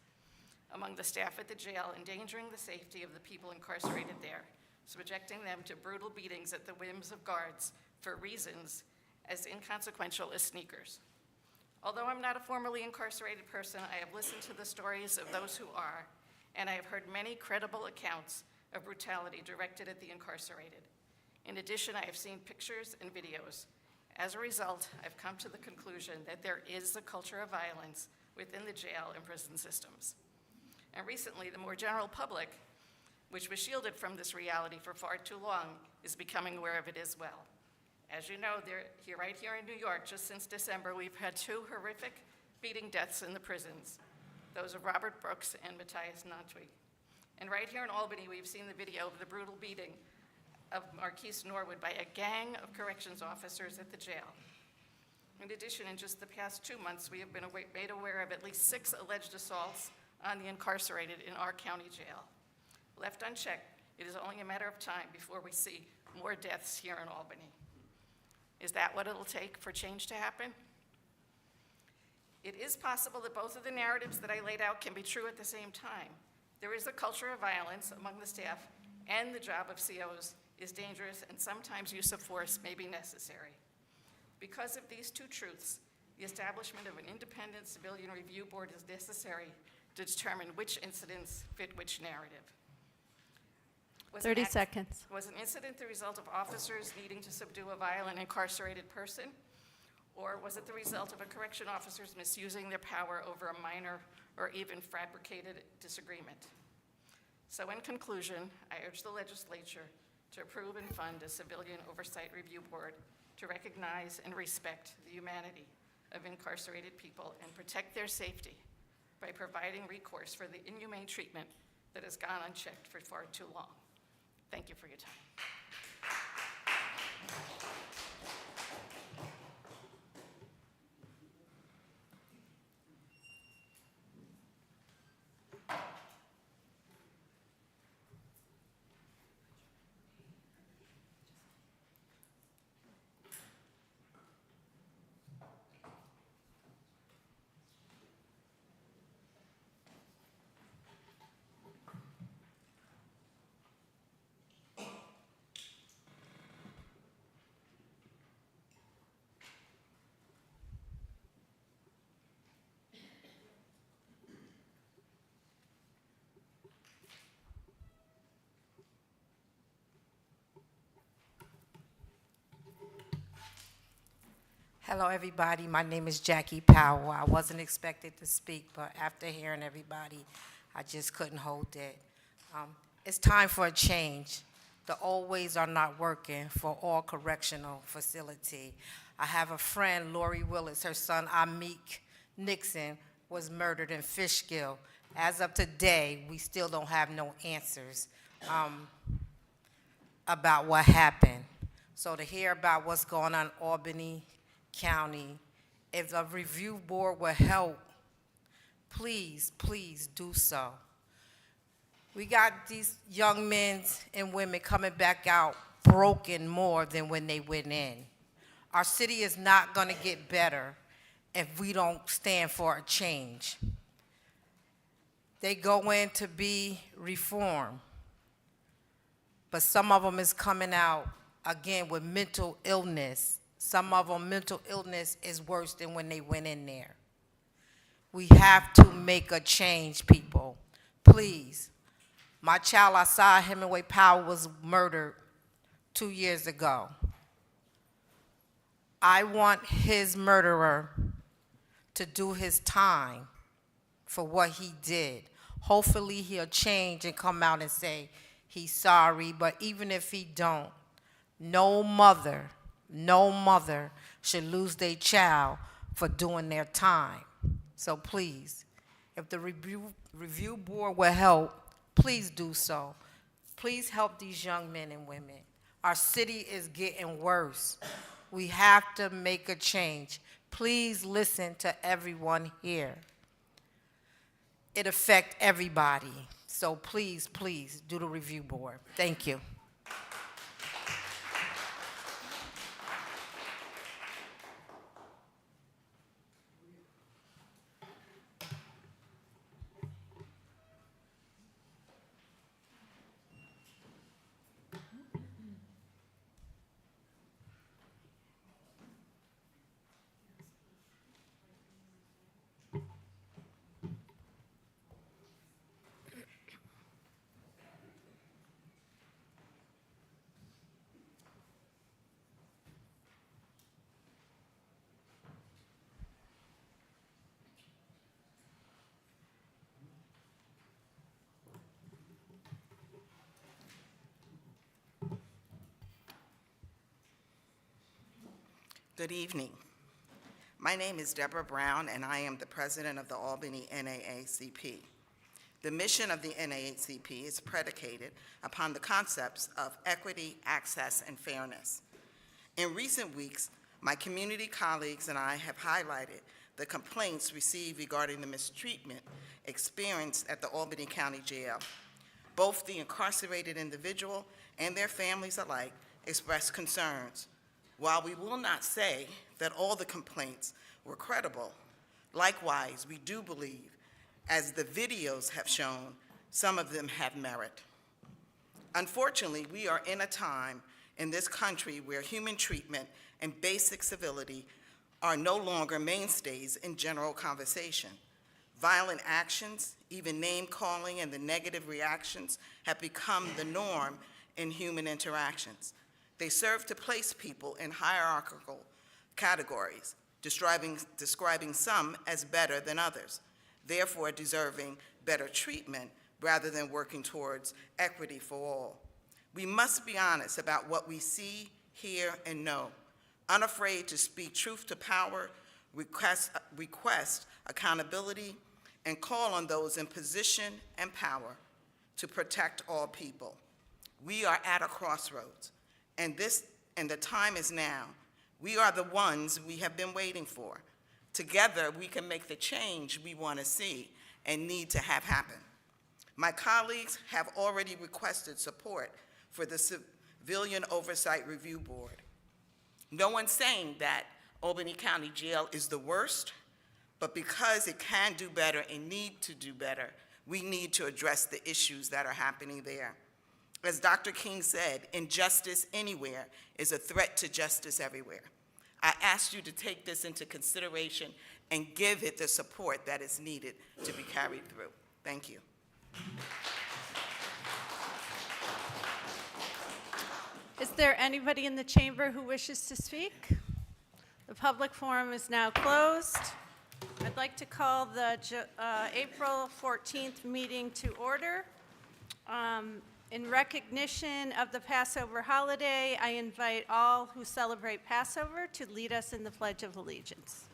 among the staff at the jail, endangering the safety of the people incarcerated there, subjecting them to brutal beatings at the whims of guards for reasons as inconsequential as sneakers. Although I'm not a formerly incarcerated person, I have listened to the stories of those who are, and I have heard many credible accounts of brutality directed at the incarcerated. In addition, I have seen pictures and videos. As a result, I've come to the conclusion that there is a culture of violence within the jail and prison systems. And recently, the more general public, which was shielded from this reality for far too long, is becoming aware of it as well. As you know, right here in New York, just since December, we've had two horrific beating deaths in the prisons, those of Robert Brooks and Matthias Nantwi. And right here in Albany, we've seen the video of the brutal beating of Marquise Norwood by a gang of corrections officers at the jail. In addition, in just the past 2 months, we have been made aware of at least 6 alleged assaults on the incarcerated in our county jail. Left unchecked, it is only a matter of time before we see more deaths here in Albany. Is that what it'll take for change to happen? It is possible that both of the narratives that I laid out can be true at the same time. There is a culture of violence among the staff, and the job of COs is dangerous, and sometimes use of force may be necessary. Because of these two truths, the establishment of an independent civilian review board is necessary to determine which incidents fit which narrative. 30 seconds. Was an incident the result of officers needing to subdue a violent incarcerated person? Or was it the result of a correction officer's misusing their power over a minor or even fabricated disagreement? So in conclusion, I urge the legislature to approve and fund a civilian oversight review board to recognize and respect the humanity of incarcerated people and protect their safety by providing recourse for the inhumane treatment that has gone unchecked for far too long. Thank you for your time. Hello, everybody. My name is Jackie Powell. I wasn't expected to speak, but after hearing everybody, I just couldn't hold it. It's time for a change. The old ways are not working for all correctional facility. I have a friend, Lori Willis, her son, Amik Nixon, was murdered in Fishkill. As of today, we still don't have no answers about what happened. So to hear about what's going on in Albany County, if a review board will help, please, please do so. We got these young men and women coming back out broken more than when they went in. Our city is not going to get better if we don't stand for a change. They go in to be reformed, but some of them is coming out, again, with mental illness. Some of them, mental illness is worse than when they went in there. We have to make a change, people. Please. My child, Asai Hemingway Powell, was murdered 2 years ago. I want his murderer to do his time for what he did. Hopefully he'll change and come out and say he's sorry, but even if he don't, no mother should lose their child for doing their time. So please, if the review board will help, please do so. Please help these young men and women. Our city is getting worse. We have to make a change. Please listen to everyone here. It affects everybody. So please, please do the review board. Thank you. Good evening. My name is Deborah Brown, and I am the president of the Albany NAACP. The mission of the NAACP is predicated upon the concepts of equity, access, and fairness. In recent weeks, my community colleagues and I have highlighted the complaints received regarding the mistreatment experienced at the Albany County Jail. Both the incarcerated individual and their families alike expressed concerns. While we will not say that all the complaints were credible, likewise, we do believe, as the videos have shown, some of them have merit. Unfortunately, we are in a time in this country where human treatment and basic civility are no longer mainstays in general conversation. Violent actions, even name-calling and the negative reactions have become the norm in human interactions. They serve to place people in hierarchical categories, describing some as better than others, therefore deserving better treatment rather than working towards equity for all. We must be honest about what we see, hear, and know, unafraid to speak truth to power, request accountability, and call on those in position and power to protect all people. We are at a crossroads. And the time is now. We are the ones we have been waiting for. Together, we can make the change we want to see and need to have happen. My colleagues have already requested support for the Civilian Oversight Review Board. No one's saying that Albany County Jail is the worst, but because it can do better and need to do better, we need to address the issues that are happening there. As Dr. King said, injustice anywhere is a threat to justice everywhere. I ask you to take this into consideration and give it the support that is needed to be carried through. Thank you. Is there anybody in the chamber who wishes to speak? The public forum is now closed. I'd like to call the April 14th meeting to order. In recognition of the Passover holiday, I invite all who celebrate Passover to lead us in the Pledge of Allegiance.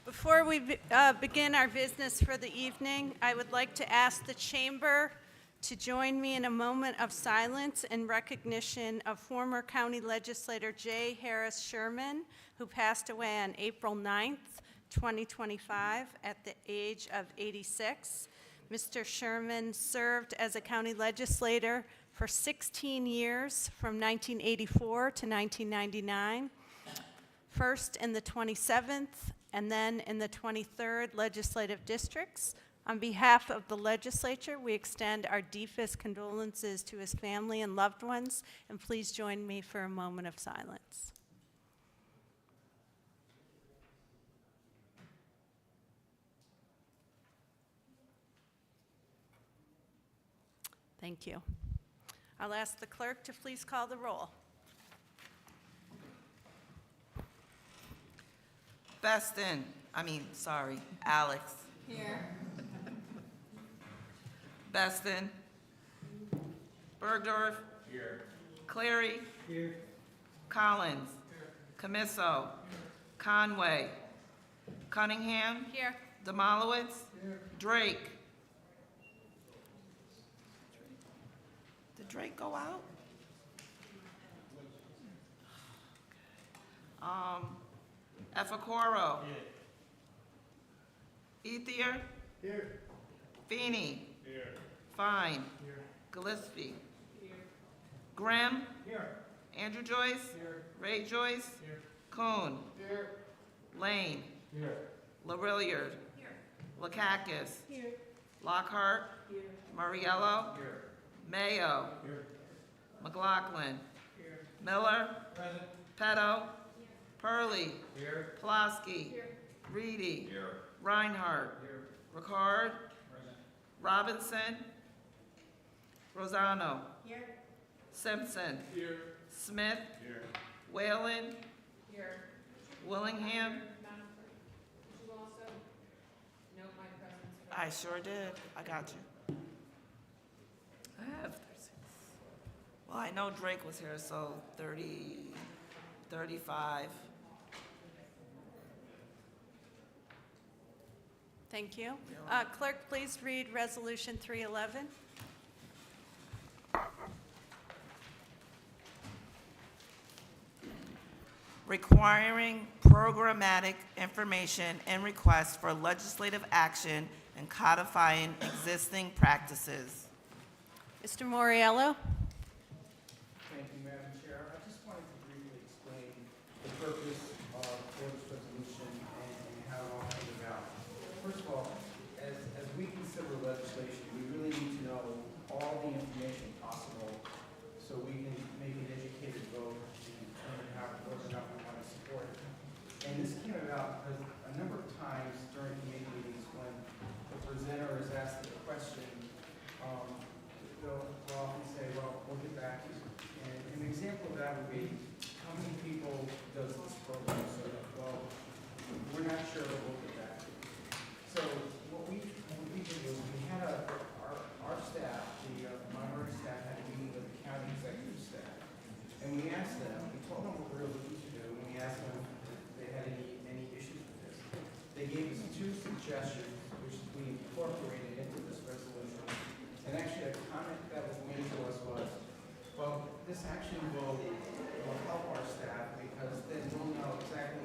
Before we begin our business for the evening, I would like to ask the Chamber to join me in a moment of silence in recognition of former County Legislator J. Harris Sherman, who passed away on April 9th, 2025, at the age of 86. Mr. Sherman served as a county legislator for 16 years, from 1984 to 1999, first in the 27th and then in the 23rd legislative districts. On behalf of the legislature, we extend our deepest condolences to his family and loved ones, and please join me for a moment of silence. Thank you. I'll ask the clerk to please call the roll. Alex. Here. Beston. Bergdorf. Here. Clary. Here. Collins. Camiso. Conway. Cunningham. Here. Demolowitz. Drake. Did Drake go out? Efakoro. Ethier. Here. Feeney. Here. Fine. Here. Gillespie. Grimm. Here. Andrew Joyce. Here. Ray Joyce. Here. Kuhn. Here. Lane. Here. LaRilliard. Lakakis. Here. Lockhart. Here. Murriello. Here. Mayo. Here. McLaughlin. Here. Miller. Present. Petto. Purley. Here. Pulaski. Reedy. Here. Reinhardt. Here. Ricard. Present. Robinson. Rosano. Here. Simpson. Here. Smith. Here. Whalen. Here. Willingham. Madam Clerk, could you also note my presence for I sure did. I got you. I have 36. Well, I know Drake was here, so 30, 35. Thank you. Clerk, please read Resolution 311. Requiring programmatic information and requests for legislative action and codifying existing practices. Mr. Moriello? Thank you, Madam Chair. I just wanted to briefly explain the purpose of this resolution and how it all came about. First of all, as we consider legislation, we really need to know all the information possible so we can make an educated vote and determine whether or not we want to support it. And this came about because a number of times during committee meetings when the presenter is asked a question, they'll often say, well, we'll get back to you. And an example of that would be, how many people does this program serve? Well, we're not sure, but we'll get back to you. So what we did was we had our staff, the minority staff, had a meeting with the county executive staff. And we asked them, we told them what we were looking to do, and we asked them if they had any issues with this. They gave us 2 suggestions, which we incorporated into this resolution. And actually, a comment that was made to us was, well, this action will help our staff because then we'll know exactly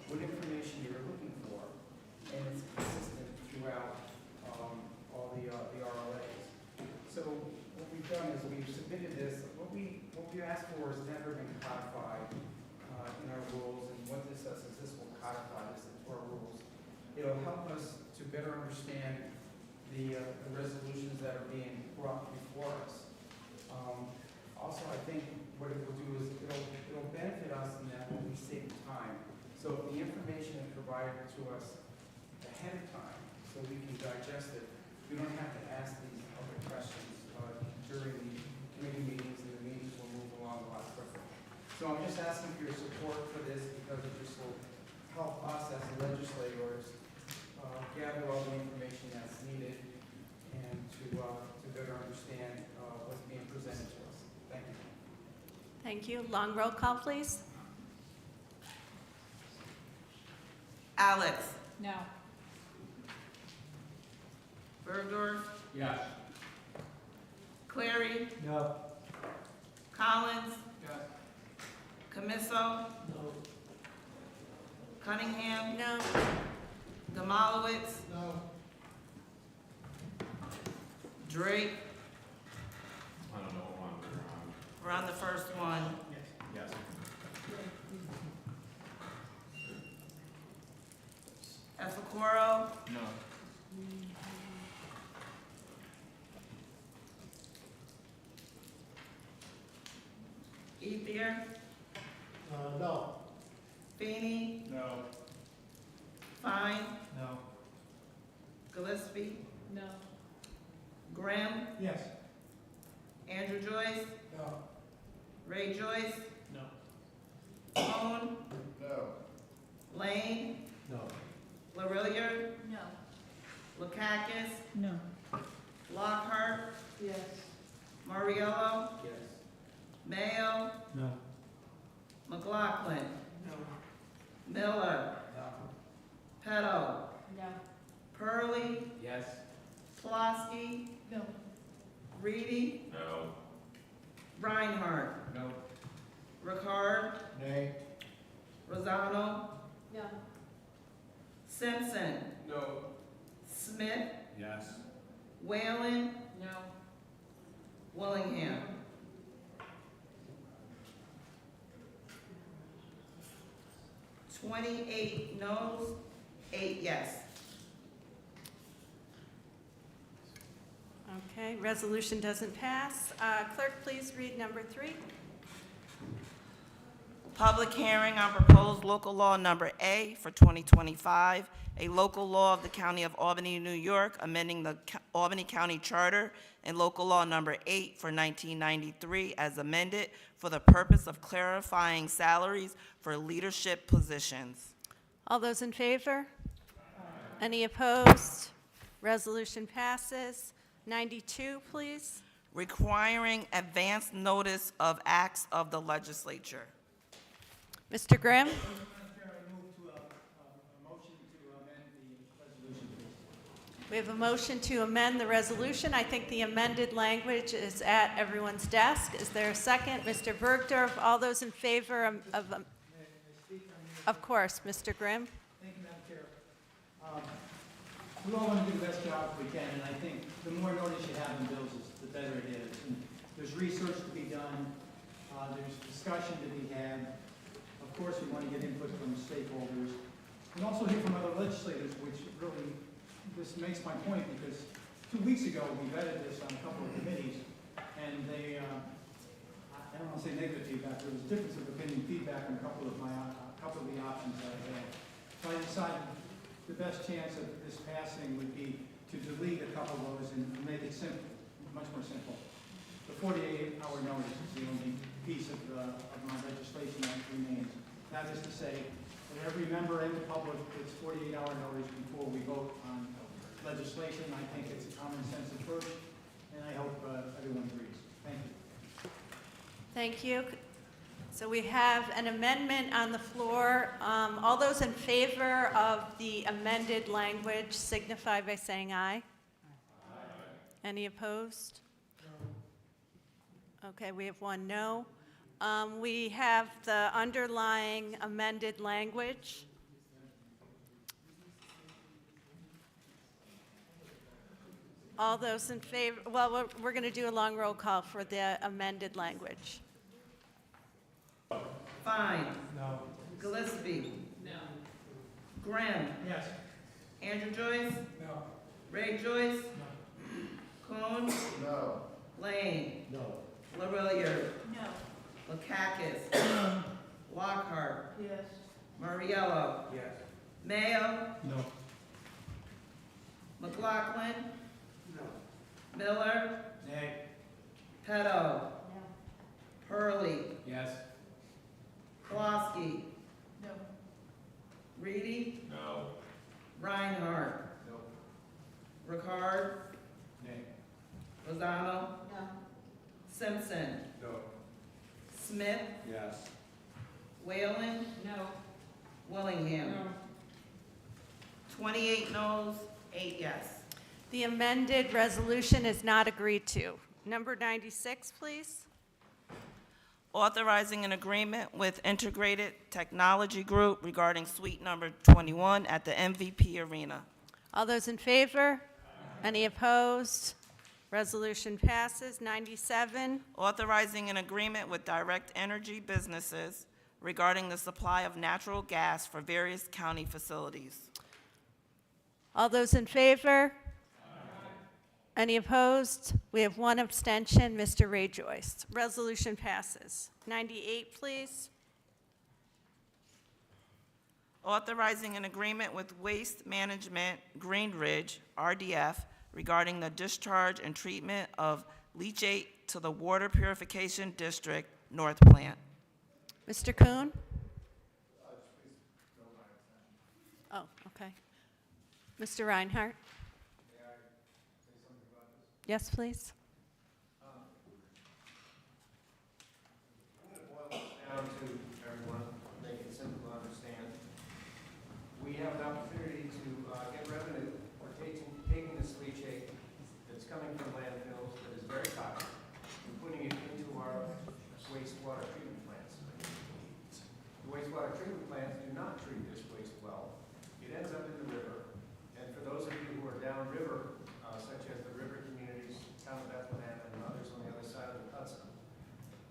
what information you're looking for, and it's consistent throughout all the RLAs. So what we've done is we've submitted this. What we asked for has never been codified in our rules, and what this does is this will codify this into our rules. It'll help us to better understand the resolutions that are being brought before us. Also, I think what it will do is it'll benefit us in that when we save time. So if the information is provided to us ahead of time, so we can digest it, we don't have to ask these other questions during the committee meetings, and the meetings will move along a lot quicker. So I'm just asking for your support for this, because it just will help us as legislators gather all the information that's needed and to better understand what's being presented to us. Thank you. Thank you. Long roll call, please. Alex. No. Bergdorf. Yes. Clary. No. Collins. Yes. Camiso. No. Cunningham. No. Demalowitz. No. Drake. I don't know what one We're on the first one. Yes. Efakoro. No. Ethier. No. Feeney. No. Fine. No. Gillespie. No. Grimm. Yes. Andrew Joyce. No. Ray Joyce. No. Cone. No. Lane. No. Larillier. No. Lakakis. No. Lockhart. Yes. Mariello. Yes. Mayo. No. McLaughlin. Miller. Petto. No. Purley. Yes. Slosky. No. Reedy. No. Reinhardt. No. Ricard. Nay. Rosano. No. Simpson. No. Smith. Yes. Whalen. No. Willingham. $28 noes, 8 yes. Okay, resolution doesn't pass. Clerk, please read number 3. Public hearing on proposed local law number A for 2025, a local law of the County of Albany, New York, amending the Albany County Charter, and local law number 8 for 1993 as amended for the purpose of clarifying salaries for leadership positions. All those in favor? Any opposed? Resolution passes. 92, please. Requiring advance notice of acts of the legislature. Mr. Grimm? Madam Chair, I move to a motion to amend the resolution, please. We have a motion to amend the resolution. I think the amended language is at everyone's desk. Is there a second? Mr. Bergdorf, all those in favor of course, Mr. Grimm? Thank you, Madam Chair. We all want to do the best job we can, and I think the more notice you have in bills, the better it is. And there's research to be done, there's discussion to be had. Of course, we want to get input from stakeholders, and also hear from other legislators, which really, this makes my point, because 2 weeks ago, we vetted this on a couple of committees, and they, I don't want to say negative feedback, there was difference of opinion feedback on a couple of the options that I had. So I decided the best chance of this passing would be to delete a couple of those and make it simple, much more simple. The 48-hour notice is the only piece of my legislation that remains. That is to say, that every member and the public gets 48-hour notice before we vote on legislation. I think it's a common sense approach, and I hope everyone agrees. Thank you. Thank you. So we have an amendment on the floor. All those in favor of the amended language signify by saying aye. Aye. Any opposed? No. Okay, we have one no. We have the underlying amended language. All those in favor, well, we're going to do a long roll call for the amended language. Fine. No. Gillespie. No. Grimm. Yes. Andrew Joyce. No. Ray Joyce. Cone. No. Lane. No. Larillier. No. Lakakis. Lockhart. Yes. Mariello. Yes. Mayo. No. McLaughlin. No. Miller. Nay. Peto. Hurley. Yes. Kloski. No. Reedy. No. Reinhardt. No. Ricard. Nay. Lozano. No. Simpson. No. Smith. Yes. Whalen. No. Willingham. 28 noes, 8 yes. The amended resolution is not agreed to. Number 96, please. Authorizing an agreement with Integrated Technology Group regarding suite number 21 at the MVP Arena. All those in favor? Any opposed? Resolution passes. 97. Authorizing an agreement with Direct Energy Businesses regarding the supply of natural gas for various county facilities. All those in favor? Any opposed? We have one abstention, Mr. Ray Joyce. Resolution passes. 98, please. Authorizing an agreement with Waste Management Greenridge, RDF, regarding the discharge and treatment of leachate to the Water Purification District North Plant. Mr. Kuhn? Oh, okay. Mr. Reinhardt? Yes, please. I'm going to boil this down to everyone, make it simple to understand. We have an opportunity to get revenue for taking this leachate that's coming from landfills that is very toxic and putting it into our wastewater treatment plants. The wastewater treatment plants do not treat this waste well. It ends up in the river. And for those of you who are downriver, such as the river communities, town of Bethlehem, and others on the other side of the Hudson,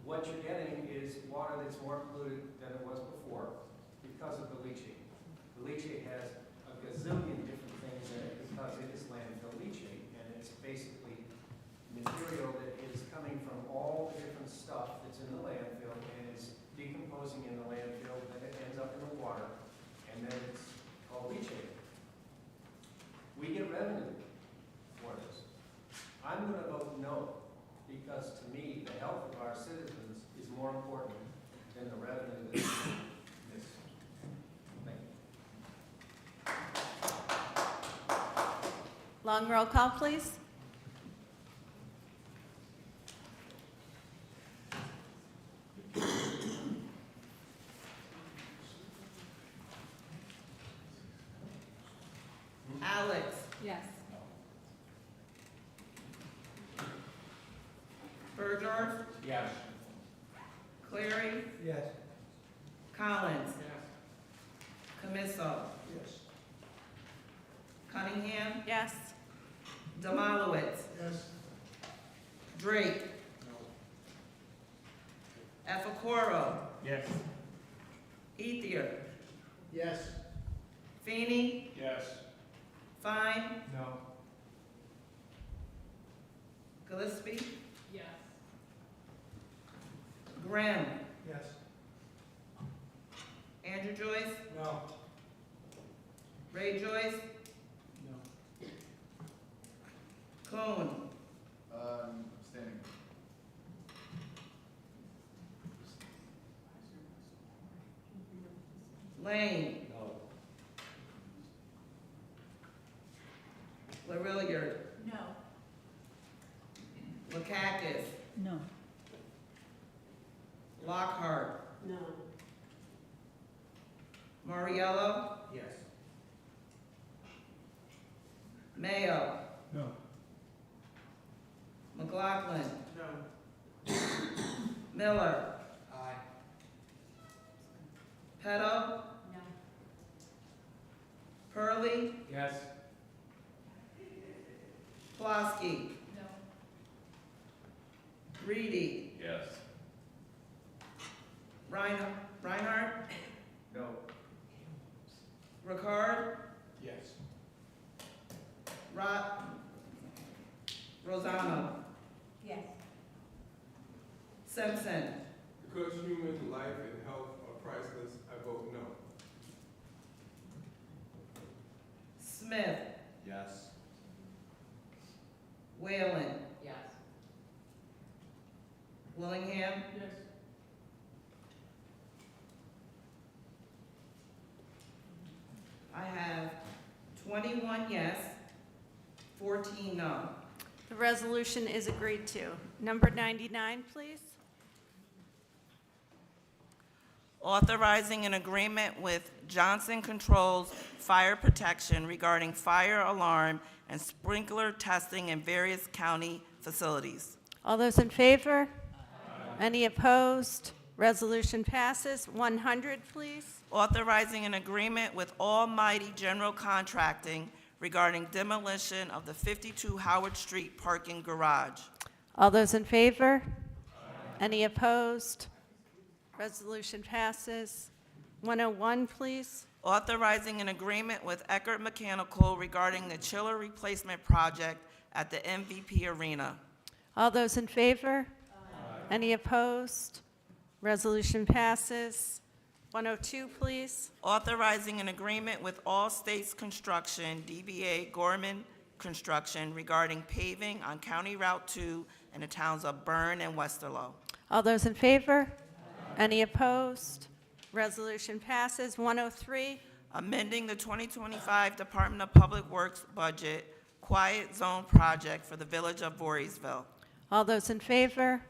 what you're getting is water that's more polluted than it was before because of the leachate. The leachate has a gazillion different things in it because it is landfill leachate, and it's basically material that is coming from all the different stuff that's in the landfill and is decomposing in the landfill, then it ends up in the water, and then it's called leachate. We get revenue for this. I'm going to vote no, because to me, the health of our citizens is more important than the revenue that's in this. Thank you. Long roll call, please. Alex. Yes. Bergdorf. Yes. Cleary. Yes. Collins. Yes. Camiso. Yes. Cunningham. Yes. Demalowitz. Yes. Drake. Efacoro. Yes. Ethier. Yes. Feeney. Yes. Fine. No. Gillespie. Yes. Grimm. Yes. Andrew Joyce. No. Ray Joyce. No. Kuhn. Abstaining. Lane. No. LaRilliard. No. Lakakis. No. Lockhart. No. Mariello. Yes. Mayo. No. McLaughlin. No. Miller. Aye. Peto. No. Hurley. Yes. Kloski. No. Reedy. Yes. Reinhardt. No. Ricard. Yes. Rosano. Yes. Simpson. Because human life and health are priceless, I vote no. Smith. Yes. Whalen. Yes. Willingham. Yes. I have 21 yes, 14 no. The resolution is agreed to. Number 99, please. Authorizing an agreement with Johnson Controls Fire Protection regarding fire alarm and sprinkler testing in various county facilities. All those in favor? Any opposed? Resolution passes. 100, please. Authorizing an agreement with Almighty General Contracting regarding demolition of the 52 Howard Street parking garage. All those in favor? Any opposed? Resolution passes. 101, please. Authorizing an agreement with Eckert Mechanical regarding the chiller replacement project at the MVP Arena. All those in favor? Any opposed? Resolution passes. 102, please. Authorizing an agreement with All States Construction, DBA Gorman Construction regarding paving on County Route 2 in the towns of Bern and Westerlo. All those in favor? Any opposed? Resolution passes. 103. Amending the 2025 Department of Public Works budget Quiet Zone project for the village of Voorheesville. All those in favor?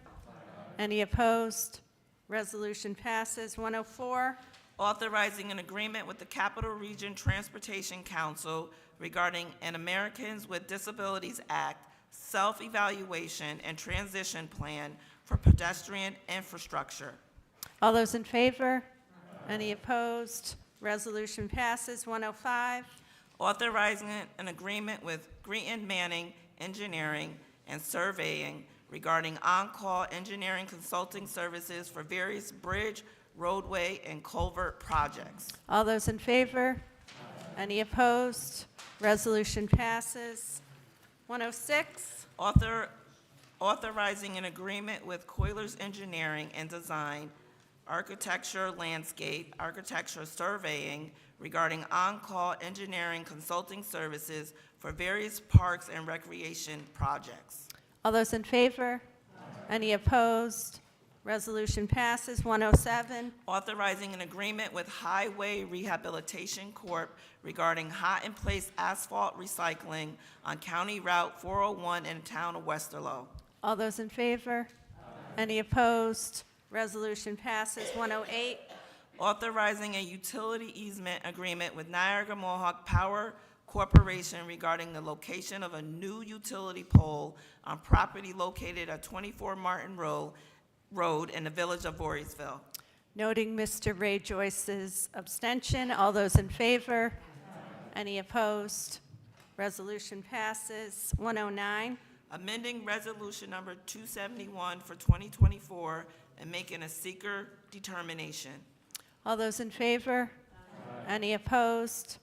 Any opposed? Resolution passes. 104. Authorizing an agreement with the Capital Region Transportation Council regarding an Americans with Disabilities Act self-evaluation and transition plan for pedestrian infrastructure. All those in favor? Any opposed? Resolution passes. 105. Authorizing an agreement with Greeton Manning Engineering and Surveying regarding on-call engineering consulting services for various bridge, roadway, and culvert projects. All those in favor? Any opposed? Resolution passes. 106. Authorizing an agreement with Coilers Engineering and Design, Architecture Landscape, Architecture Surveying regarding on-call engineering consulting services for various parks and recreation projects. All those in favor? Any opposed? Resolution passes. 107. Authorizing an agreement with Highway Rehabilitation Corp. Regarding hot-in-place asphalt recycling on County Route 401 in the town of Westerlo. All those in favor? Any opposed? Resolution passes. 108. Authorizing a utility easement agreement with Niagara Mohawk Power Corporation regarding the location of a new utility pole on property located at 24 Martin Road in the village of Voorheesville. Noting Mr. Ray Joyce's abstention, all those in favor? Any opposed? Resolution passes. 109. Amending resolution number 271 for 2024 and making a seeker determination. All those in favor? Any opposed?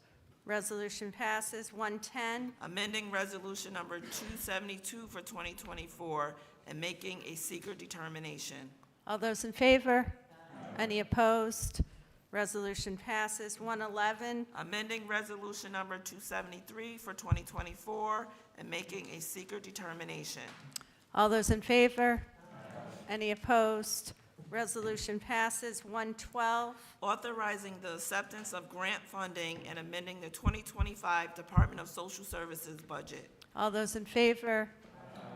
Resolution passes. 110. Amending resolution number 272 for 2024 and making a seeker determination. All those in favor? Any opposed? Resolution passes. 111. Amending resolution number 273 for 2024 and making a seeker determination. All those in favor? Any opposed? Resolution passes. 112. Authorizing the acceptance of grant funding and amending the 2025 Department of Social Services budget. All those in favor?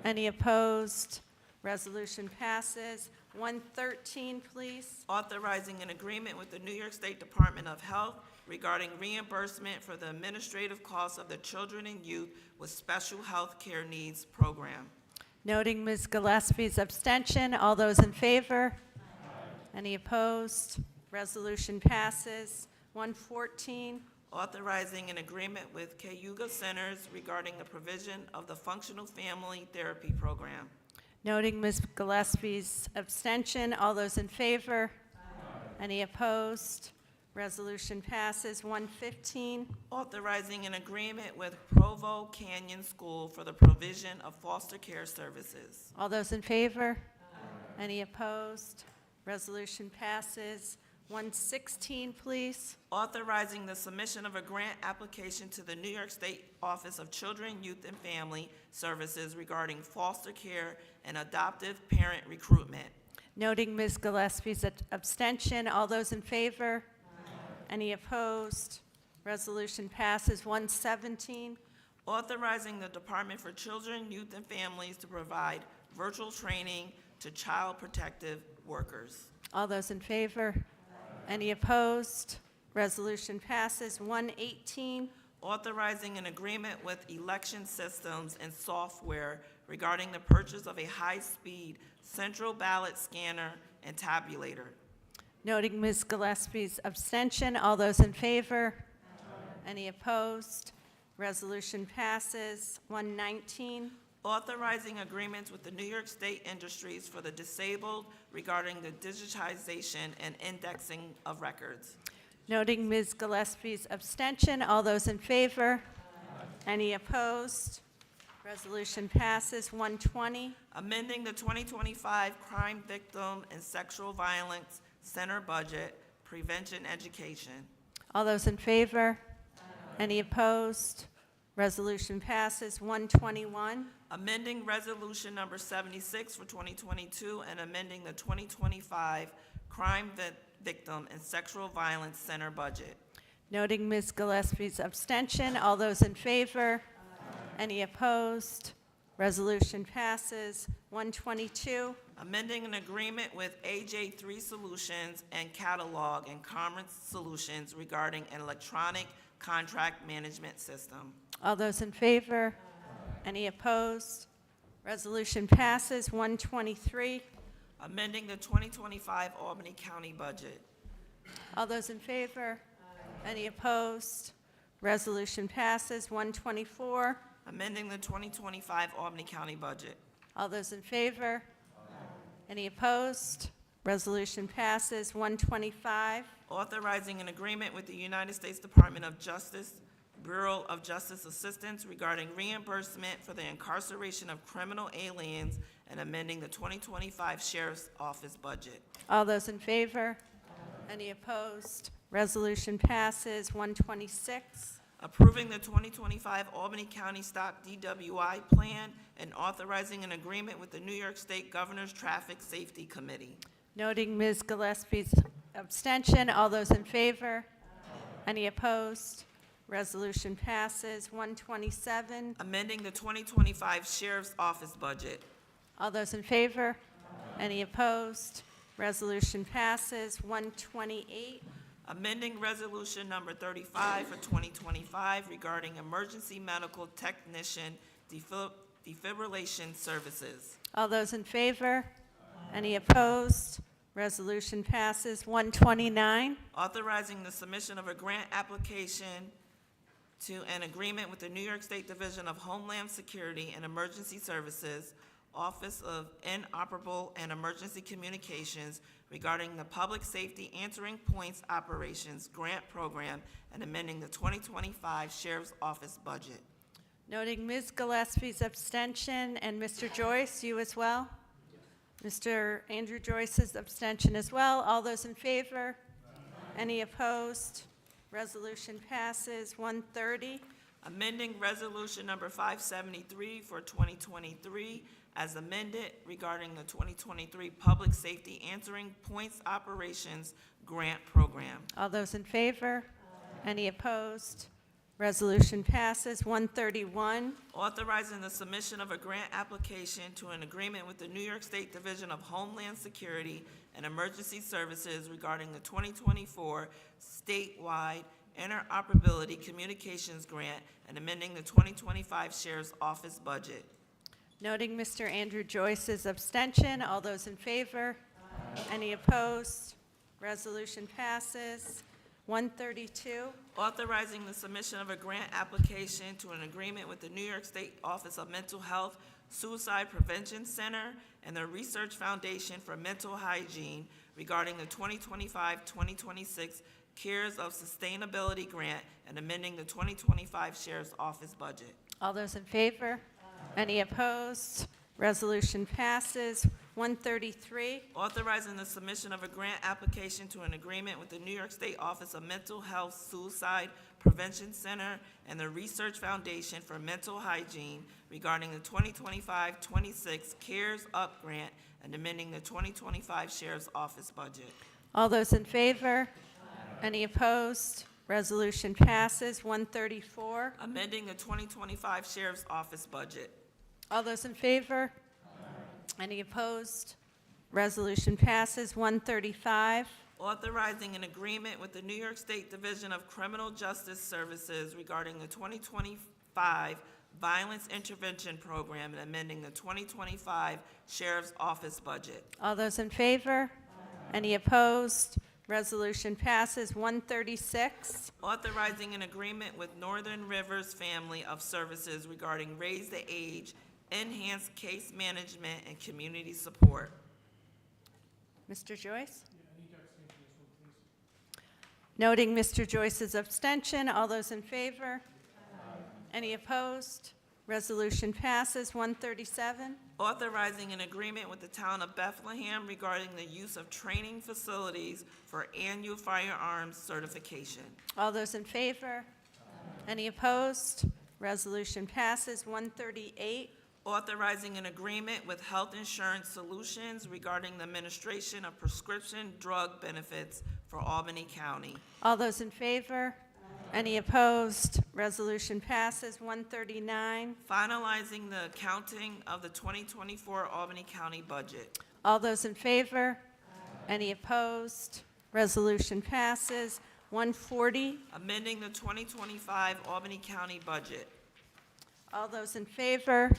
Any opposed? Resolution passes. 113, please. Authorizing an agreement with the New York State Department of Health regarding reimbursement for the administrative costs of the Children and Youth with Special Health Care Needs program. Noting Ms. Gillespie's abstention, all those in favor? Any opposed? Resolution passes. 114. Authorizing an agreement with Cayuga Centers regarding the provision of the Functional Family Therapy program. Noting Ms. Gillespie's abstention, all those in favor? Any opposed? Resolution passes. 115. Authorizing an agreement with Provo Canyon School for the provision of foster care services. All those in favor? Any opposed? Resolution passes. 116, please. Authorizing the submission of a grant application to the New York State Office of Children, Youth, and Family Services regarding foster care and adoptive parent recruitment. Noting Ms. Gillespie's abstention, all those in favor? Any opposed? Resolution passes. 117. Authorizing the Department for Children, Youth, and Families to provide virtual training to child protective workers. All those in favor? Any opposed? Resolution passes. 118. Authorizing an agreement with Election Systems and Software regarding the purchase of a high-speed central ballot scanner and tabulator. Noting Ms. Gillespie's abstention, all those in favor? Any opposed? Resolution passes. 119. Authorizing agreements with the New York State Industries for the Disabled regarding the digitization and indexing of records. Noting Ms. Gillespie's abstention, all those in favor? Any opposed? Resolution passes. 120. Amending the 2025 Crime Victim and Sexual Violence Center budget, prevention education. All those in favor? Any opposed? Resolution passes. 121. Amending Resolution Number 76 for 2022 and amending the 2025 Crime Victim and Sexual Violence Center budget. Noting Ms. Gillespie's abstention, all those in favor? Any opposed? Resolution passes. 122. Amending an agreement with AJ3 Solutions and Catalog and Commerce Solutions regarding an electronic contract management system. All those in favor? Any opposed? Resolution passes. 123. Amending the 2025 Albany County budget. All those in favor? Any opposed? Resolution passes. 124. Amending the 2025 Albany County budget. All those in favor? Any opposed? Resolution passes. 125. Authorizing an agreement with the United States Department of Justice, Bureau of Justice Assistance regarding reimbursement for the incarceration of criminal aliens and amending the 2025 Sheriff's Office budget. All those in favor? Any opposed? Resolution passes. 126. Approving the 2025 Albany County Stock DWI Plan and authorizing an agreement with the New York State Governor's Traffic Safety Committee. Noting Ms. Gillespie's abstention, all those in favor? Any opposed? Resolution passes. 127. Amending the 2025 Sheriff's Office budget. All those in favor? Any opposed? Resolution passes. 128. Amending Resolution Number 35 for 2025 regarding emergency medical technician defibrillation services. All those in favor? Any opposed? Resolution passes. 129. Authorizing the submission of a grant application to an agreement with the New York State Division of Homeland Security and Emergency Services, Office of Inoperable and Emergency Communications regarding the Public Safety Answering Points Operations Grant Program and amending the 2025 Sheriff's Office budget. Noting Ms. Gillespie's abstention and Mr. Joyce, you as well? Mr. Andrew Joyce's abstention as well. All those in favor? Any opposed? Resolution passes. 130. Amending Resolution Number 573 for 2023 as amended regarding the 2023 Public Safety Answering Points Operations Grant Program. All those in favor? Any opposed? Resolution passes. 131. Authorizing the submission of a grant application to an agreement with the New York State Division of Homeland Security and Emergency Services regarding the 2024 statewide interoperability communications grant and amending the 2025 Sheriff's Office budget. Noting Mr. Andrew Joyce's abstention, all those in favor? Any opposed? Resolution passes. 132. Authorizing the submission of a grant application to an agreement with the New York State Office of Mental Health Suicide Prevention Center and the Research Foundation for Mental Hygiene regarding the 2025-2026 Cares of Sustainability Grant and amending the 2025 Sheriff's Office budget. All those in favor? Any opposed? Resolution passes. 133. Authorizing the submission of a grant application to an agreement with the New York State Office of Mental Health Suicide Prevention Center and the Research Foundation for Mental Hygiene regarding the 2025-26 CARES Up grant and amending the 2025 Sheriff's Office budget. All those in favor? Any opposed? Resolution passes. 134. Amending the 2025 Sheriff's Office budget. All those in favor? Any opposed? Resolution passes. 135. Authorizing an agreement with the New York State Division of Criminal Justice Services regarding the 2025 Violence Intervention Program and amending the 2025 Sheriff's Office budget. All those in favor? Any opposed? Resolution passes. 136. Authorizing an agreement with Northern Rivers Family of Services regarding Raise the Age, enhanced case management, and community support. Mr. Joyce? Noting Mr. Joyce's abstention, all those in favor? Any opposed? Resolution passes. 137. Authorizing an agreement with the town of Bethlehem regarding the use of training facilities for annual firearms certification. All those in favor? Any opposed? Resolution passes. 138. Authorizing an agreement with Health Insurance Solutions regarding the administration of prescription drug benefits for Albany County. All those in favor? Any opposed? Resolution passes. 139. Finalizing the accounting of the 2024 Albany County budget. All those in favor? Any opposed? Resolution passes. 140. Amending the 2025 Albany County budget. All those in favor?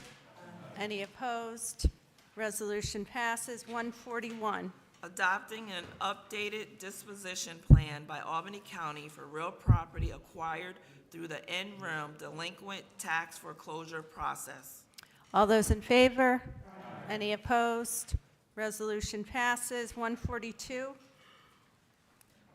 Any opposed? Resolution passes. 141. Adopting an updated disposition plan by Albany County for real property acquired through the in-rem delinquent tax foreclosure process. All those in favor? Any opposed? Resolution passes. 142.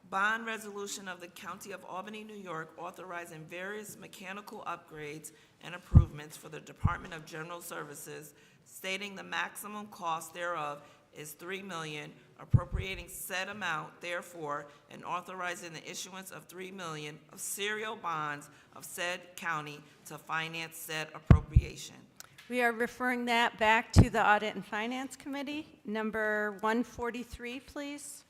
Bond resolution of the County of Albany, New York, authorizing various mechanical upgrades and improvements for the Department of General Services, stating the maximum cost thereof is $3 million, appropriating said amount therefore, and authorizing the issuance of $3 million of serial bonds of said county to finance said appropriation. We are referring that back to the Audit and Finance Committee. Number 143, please.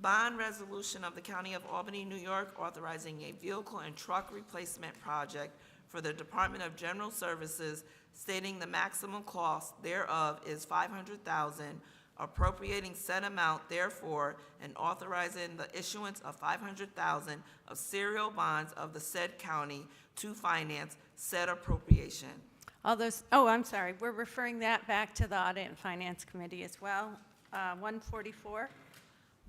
Bond resolution of the County of Albany, New York, authorizing a vehicle and truck replacement project for the Department of General Services, stating the maximum cost thereof is $500,000, appropriating said amount therefore, and authorizing the issuance of $500,000 of serial bonds of the said county to finance said appropriation. All those, oh, I'm sorry, we're referring that back to the Audit and Finance Committee as well. 144.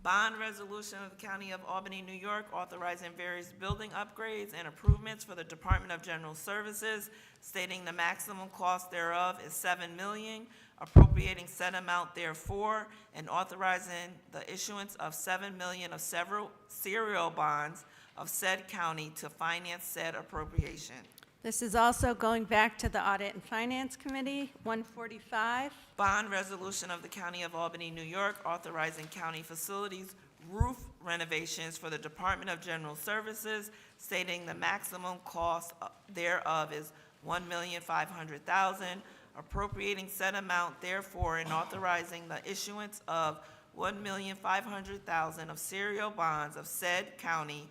Bond resolution of the County of Albany, New York, authorizing various building upgrades and improvements for the Department of General Services, stating the maximum cost thereof is $7 million, appropriating said amount therefore, and authorizing the issuance of $7 million of several serial bonds of said county to finance said appropriation. This is also going back to the Audit and Finance Committee. 145. Bond resolution of the County of Albany, New York, authorizing county facilities roof renovations for the Department of General Services, stating the maximum cost thereof is $1,500,000, appropriating said amount therefore, and authorizing the issuance of $1,500,000 of serial bonds of said county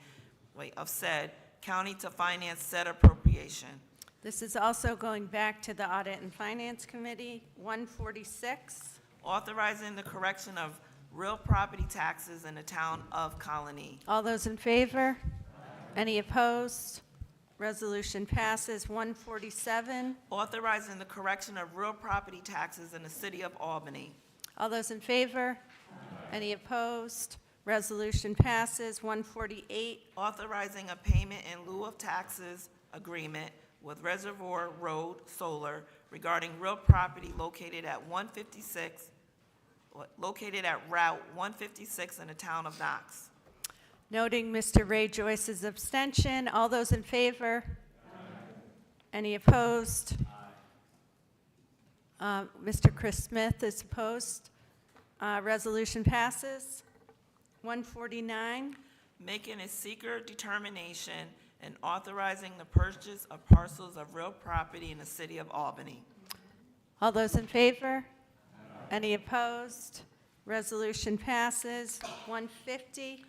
to finance said appropriation. This is also going back to the Audit and Finance Committee. 146. Authorizing the correction of real property taxes in the town of Colony. All those in favor? Any opposed? Resolution passes. 147. Authorizing the correction of real property taxes in the city of Albany. All those in favor? Any opposed? Resolution passes. 148. Authorizing a payment in lieu of taxes agreement with Reservoir Road Solar regarding real property located at Route 156 in the town of Knox. Noting Mr. Ray Joyce's abstention, all those in favor? Any opposed? Mr. Chris Smith is opposed. Resolution passes. 149. Making a secret determination and authorizing the purchase of parcels of real property in the city of Albany. All those in favor? Any opposed? Resolution passes. 150.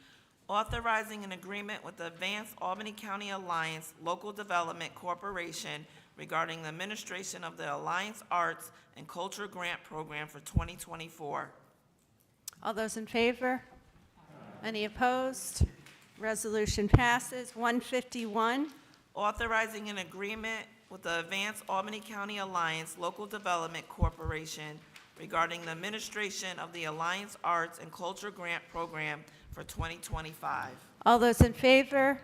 Authorizing an agreement with the Advanced Albany County Alliance Local Development Corporation regarding the administration of the Alliance Arts and Culture Grant Program for 2024. All those in favor? Any opposed? Resolution passes. 151. Authorizing an agreement with the Advanced Albany County Alliance Local Development Corporation regarding the administration of the Alliance Arts and Culture Grant Program for 2025. All those in favor?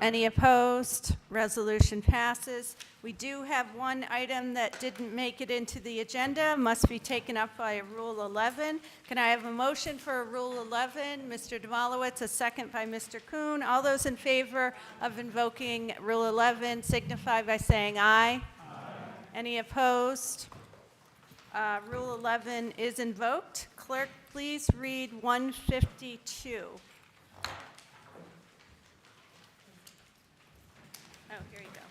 Any opposed? Resolution passes. We do have one item that didn't make it into the agenda, must be taken up by Rule 11. Can I have a motion for Rule 11? Mr. Demalowitz, a second by Mr. Kuhn. All those in favor of invoking Rule 11 signify by saying aye. Any opposed? Rule 11 is invoked. Clerk, please read 152. Oh, here you go.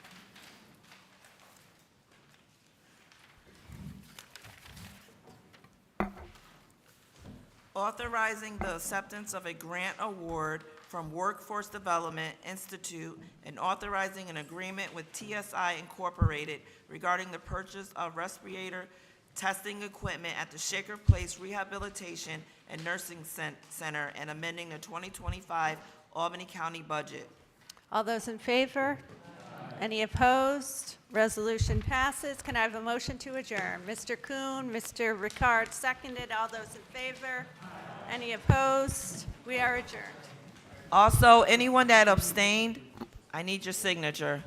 Authorizing the acceptance of a grant award from Workforce Development Institute and authorizing an agreement with TSI Incorporated regarding the purchase of respirator testing equipment at the Shaker Place Rehabilitation and Nursing Center and amending the 2025 Albany County budget. All those in favor? Any opposed? Resolution passes. Can I have a motion to adjourn? Mr. Kuhn, Mr. Ricard seconded. All those in favor? Any opposed? We are adjourned. Also, anyone that abstained, I need your signature.